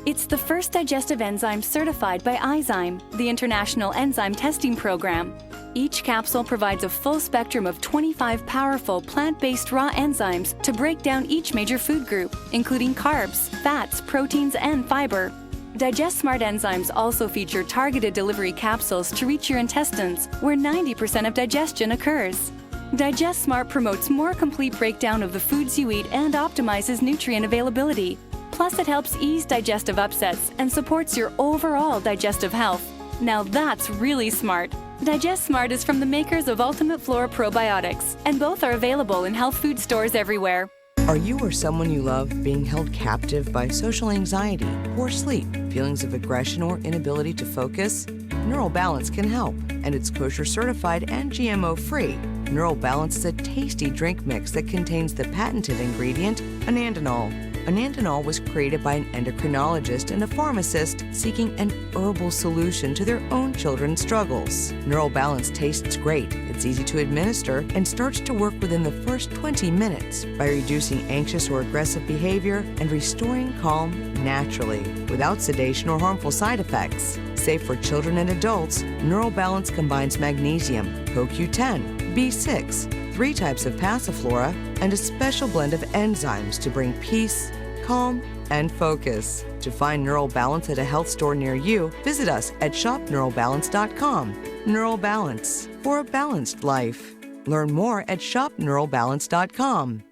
It's the first digestive enzyme certified by Izyme, the International Enzyme Testing Program. Each capsule provides a full spectrum of 25 powerful plant-based raw enzymes to break down each major food group, including carbs, fats, proteins, and fiber. Digest Smart enzymes also feature targeted delivery capsules to reach your intestines, where 90% of digestion occurs. Digest Smart promotes more complete breakdown of the foods you eat and optimizes nutrient availability. Plus, it helps ease digestive upsets and supports your overall digestive health. Now that's really smart. Digest Smart is from the makers of Ultimate Flora Probiotics, and both are available in health food stores everywhere. Are you or someone you love being held captive by social anxiety, poor sleep, feelings of aggression, or inability to focus? Neural Balance can help, and it's kosher certified and GMO-free. Neural Balance is a tasty drink mix that contains the patented ingredient, anandinol. Anandinol was created by an endocrinologist and a pharmacist seeking an herbal solution to their own children's struggles. Neural Balance tastes great, it's easy to administer, and starts to work within the first 20 minutes by reducing anxious or aggressive behavior and restoring calm naturally, without sedation or harmful side effects. Safe for children and adults, Neural Balance combines magnesium, CoQ10, B6, 3 types of passiflora, and a special blend of enzymes to bring peace, calm, and focus. To find Neural Balance at a health store near you, visit us at shopneuralbalance.com. Neural Balance, for a balanced life. Learn more at shopneuralbalance.com.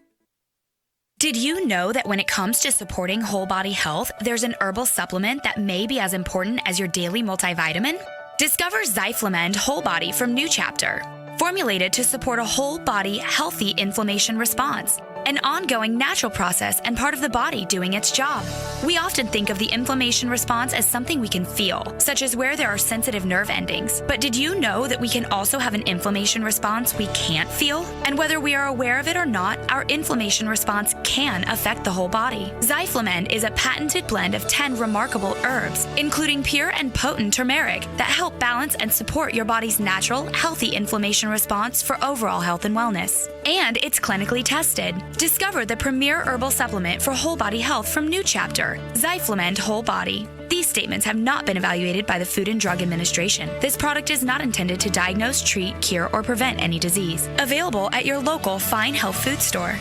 Did you know that when it comes to supporting whole body health, there's an herbal supplement that may be as important as your daily multivitamin? Discover Zyflamend Whole Body from New Chapter. Formulated to support a whole body, healthy inflammation response, an ongoing natural process and part of the body doing its job. We often think of the inflammation response as something we can feel, such as where there are sensitive nerve endings. But did you know that we can also have an inflammation response we can't feel? And whether we are aware of it or not, our inflammation response can affect the whole body. Zyflamend is a patented blend of 10 remarkable herbs, including pure and potent turmeric, that help balance and support your body's natural, healthy inflammation response for overall health and wellness. And it's clinically tested. Discover the premier herbal supplement for whole body health from New Chapter, Zyflamend Whole Body. These statements have not been evaluated by the Food and Drug Administration. This product is not intended to diagnose, treat, cure, or prevent any disease. Available at your local fine health food store.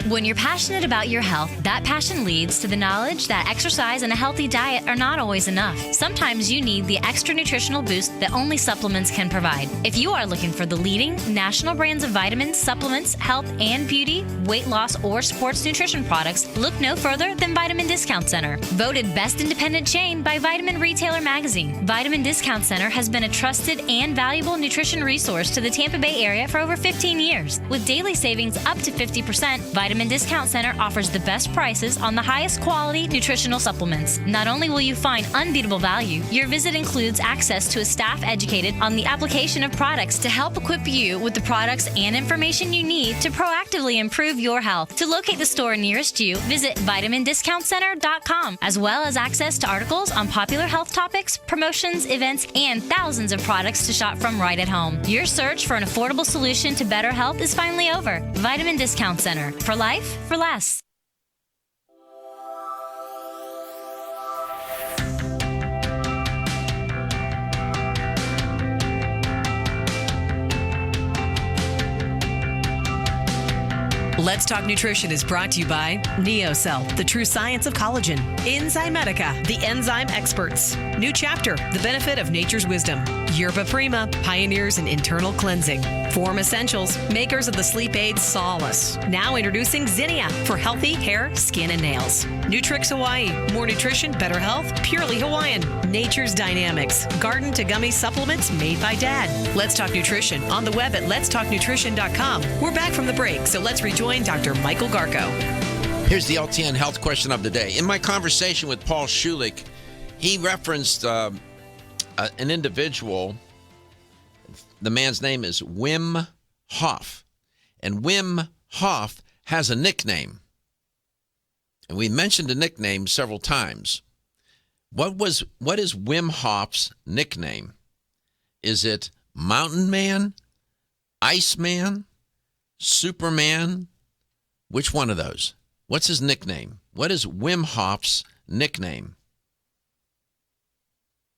When you're passionate about your health, that passion leads to the knowledge that exercise and a healthy diet are not always enough. Sometimes you need the extra nutritional boost that only supplements can provide. If you are looking for the leading national brands of vitamins, supplements, health and beauty, weight loss, or sports nutrition products, look no further than Vitamin Discount Center. Voted Best Independent Chain by Vitamin Retailer Magazine, Vitamin Discount Center has been a trusted and valuable nutrition resource to the Tampa Bay area for over 15 years. With daily savings up to 50%, Vitamin Discount Center offers the best prices on the highest quality nutritional supplements. Not only will you find unbeatable value, your visit includes access to a staff educated on the application of products to help equip you with the products and information you need to proactively improve your health. To locate the store nearest you, visit vitamindiscountcenter.com, as well as access to articles on popular health topics, promotions, events, and thousands of products to shop from right at home. Your search for an affordable solution to better health is finally over. Vitamin Discount Center. For life, for less. Let's Talk Nutrition is brought to you by NeoCell, the true science of collagen. Enzymedica, the enzyme experts. New Chapter, the benefit of nature's wisdom. Yerba Prima, pioneers in internal cleansing. Form Essentials, makers of the sleep aid Solace. Now introducing Zinnia for healthy hair, skin, and nails. Nutrix Hawaii, more nutrition, better health, purely Hawaiian. Nature's Dynamics, garden to gummy supplements made by Dad. Let's Talk Nutrition on the web at letstalknutrition.com. We're back from the break, so let's rejoin Dr. Michael Garko. Here's the LTN health question of the day. In my conversation with Paul Schulick, he referenced an individual. The man's name is Wim Hof. And Wim Hof has a nickname. And we mentioned the nickname several times. What is Wim Hof's nickname? Is it Mountain Man, Iceman, Superman? Which one of those? What's his nickname? What is Wim Hof's nickname?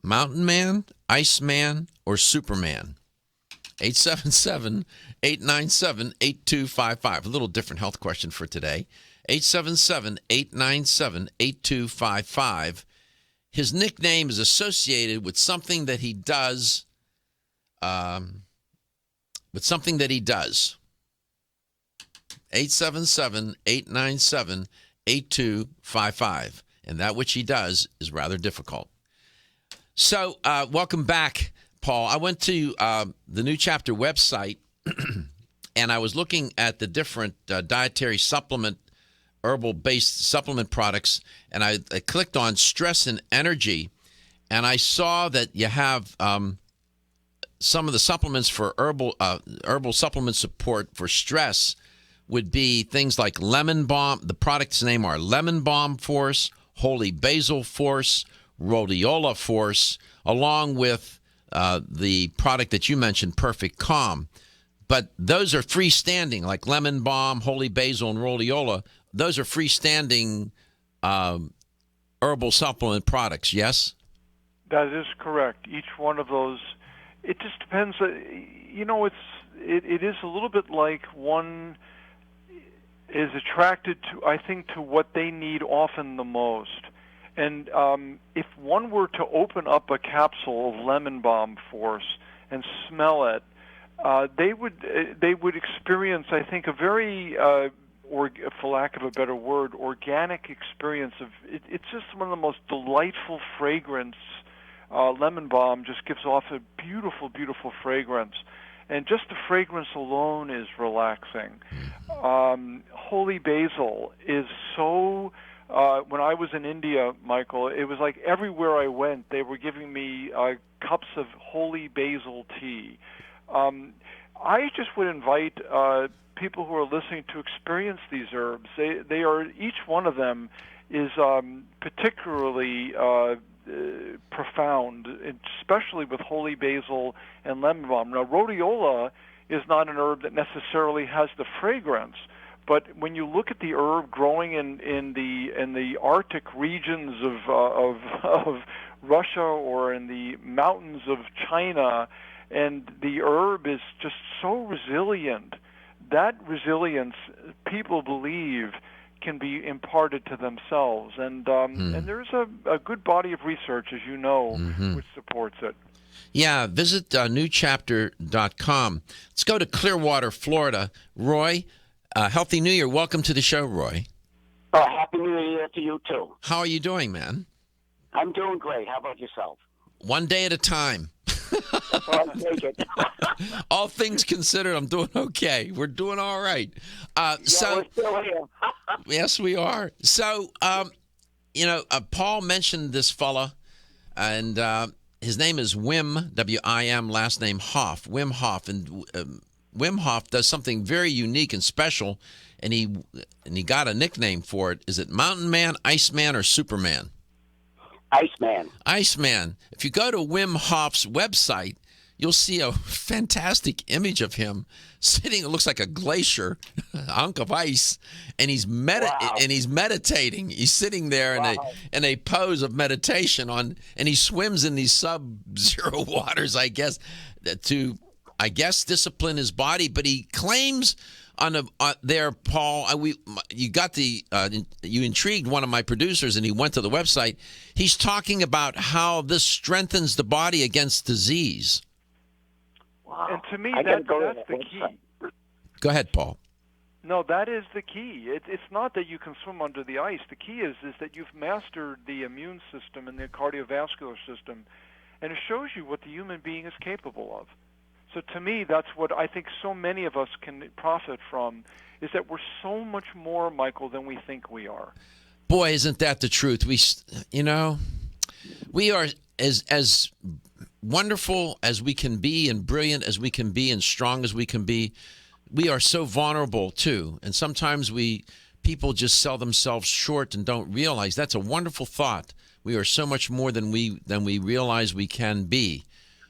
Mountain Man, Iceman, or Superman? 877-897-8255. A little different health question for today. 877-897-8255. His nickname is associated with something that he does. With something that he does. 877-897-8255. And that which he does is rather difficult. So, welcome back, Paul. I went to the New Chapter website, and I was looking at the different dietary supplement, herbal-based supplement products, and I clicked on stress and energy, and I saw that you have some of the supplements for herbal supplement support for stress would be things like Lemon Balm. The products name are Lemon Balm Force, Holy Basil Force, Rhodiola Force, along with the product that you mentioned, Perfect Calm. But those are freestanding, like Lemon Balm, Holy Basil, and Rhodiola. Those are freestanding herbal supplement products, yes? That is correct. Each one of those, it just depends. It is a little bit like one is attracted to, I think, to what they need often the most. And if one were to open up a capsule of Lemon Balm Force and smell it, they would experience, I think, a very, or for lack of a better word, organic experience of. It's just one of the most delightful fragrance. Lemon Balm just gives off a beautiful, beautiful fragrance. And just the fragrance alone is relaxing. Holy Basil is so... when I was in India, Michael, it was like everywhere I went, they were giving me cups of holy basil tea. I just would invite people who are listening to experience these herbs. They are, each one of them is particularly profound, especially with holy basil and lemon balm. Now, rhodiola is not an herb that necessarily has the fragrance, but when you look at the herb growing in the Arctic regions of Russia or in the mountains of China, and the herb is just so resilient, that resilience, people believe, can be imparted to themselves. And and there's a good body of research, as you know, which supports it. Yeah, visit newchapter.com. Let's go to Clearwater, Florida. Roy, Healthy New Year. Welcome to the show, Roy. Oh, Happy New Year to you, too. How are you doing, man? I'm doing great. How about yourself? One day at a time. I'll take it. All things considered, I'm doing okay. We're doing all right. We're still here. Yes, we are. So, Paul mentioned this fella, and his name is Wim, W-I-M, last name Hof, Wim Hof. And Wim Hof does something very unique and special, and he got a nickname for it. Is it Mountain Man, Iceman, or Superman? Iceman. Iceman. If you go to Wim Hof's website, you'll see a fantastic image of him sitting. It looks like a glacier, a hunk of ice, and he's meditating. He's sitting there in a pose of meditation and he swims in these sub-zero waters, I guess, to discipline his body. But he claims there, Paul, you intrigued one of my producers, and he went to the website. He's talking about how this strengthens the body against disease. Wow. And to me, that's the key. Go ahead, Paul. No, that is the key. It's not that you can swim under the ice. The key is that you've mastered the immune system and the cardiovascular system, and it shows you what the human being is capable of. So to me, that's what I think so many of us can profit from, is that we're so much more, Michael, than we think we are. Boy, isn't that the truth? We are as wonderful as we can be, and brilliant as we can be, and strong as we can be. We are so vulnerable too, and sometimes people just sell themselves short and don't realize. That's a wonderful thought. We are so much more than we realize we can be,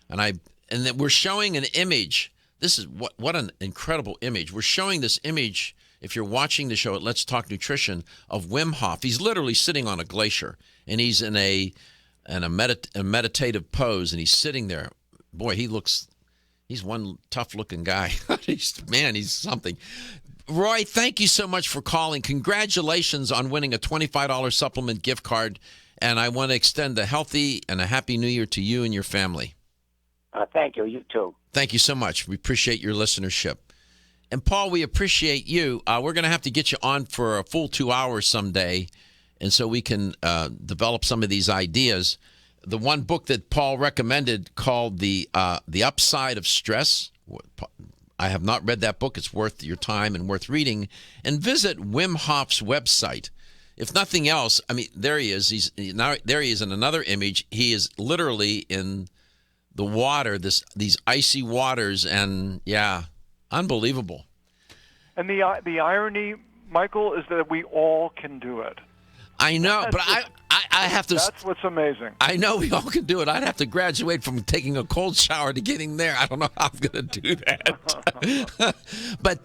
and that we're showing an image this is what an incredible image. We're showing this image, if you're watching the show at Let's Talk Nutrition, of Wim Hof. He's literally sitting on a glacier, and he's in a meditative pose, and he's sitting there. Boy, he's one tough-looking guy. He's something. Roy, thank you so much for calling. Congratulations on winning a $25 supplement gift card, and I want to extend a healthy and a happy New Year to you and your family. Thank you. You too. Thank you so much. We appreciate your listenership. And, Paul, we appreciate you. We're going to have to get you on for a full 2 hours someday, and so we can develop some of these ideas. The one book that Paul recommended called The Upside of Stress. I have not read that book. It's worth your time and worth reading. And visit Wim Hof's website. If nothing else, I mean, there he is. There he is in another image. He is literally in the water, these icy waters, and unbelievable. And the irony, Michael, is that we all can do it. I know, but I have to. That's what's amazing. I know we all can do it. I'd have to graduate from taking a cold shower to getting there. I don't know how I'm going to do that. But,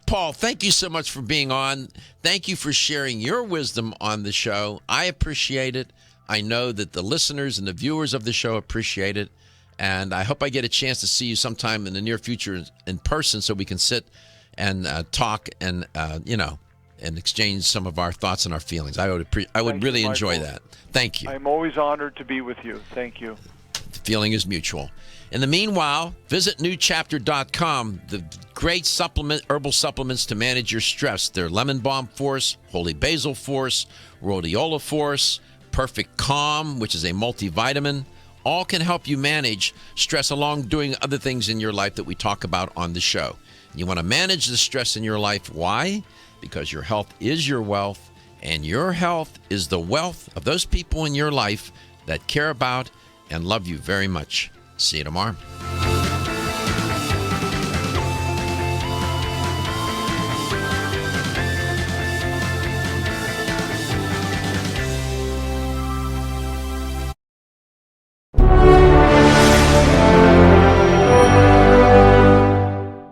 Paul, thank you so much for being on. Thank you for sharing your wisdom on the show. I appreciate it. I know that the listeners and the viewers of the show appreciate it. And I hope I get a chance to see you sometime in the near future in person so we can sit and talk and, and exchange some of our thoughts and our feelings. I would really enjoy that. Thank you. I'm always honored to be with you. Thank you. The feeling is mutual. In the meanwhile, visit newchapter.com. The great herbal supplements to manage your stress. They're Lemon Balm Force, Holy Basil Force, Rhodiola Force, Perfect Calm, which is a multivitamin. All can help you manage stress along doing other things in your life that we talk about on the show. You want to manage the stress in your life. Why? Because your health is your wealth, and your health is the wealth of those people in your life that care about and love you very much. See you tomorrow.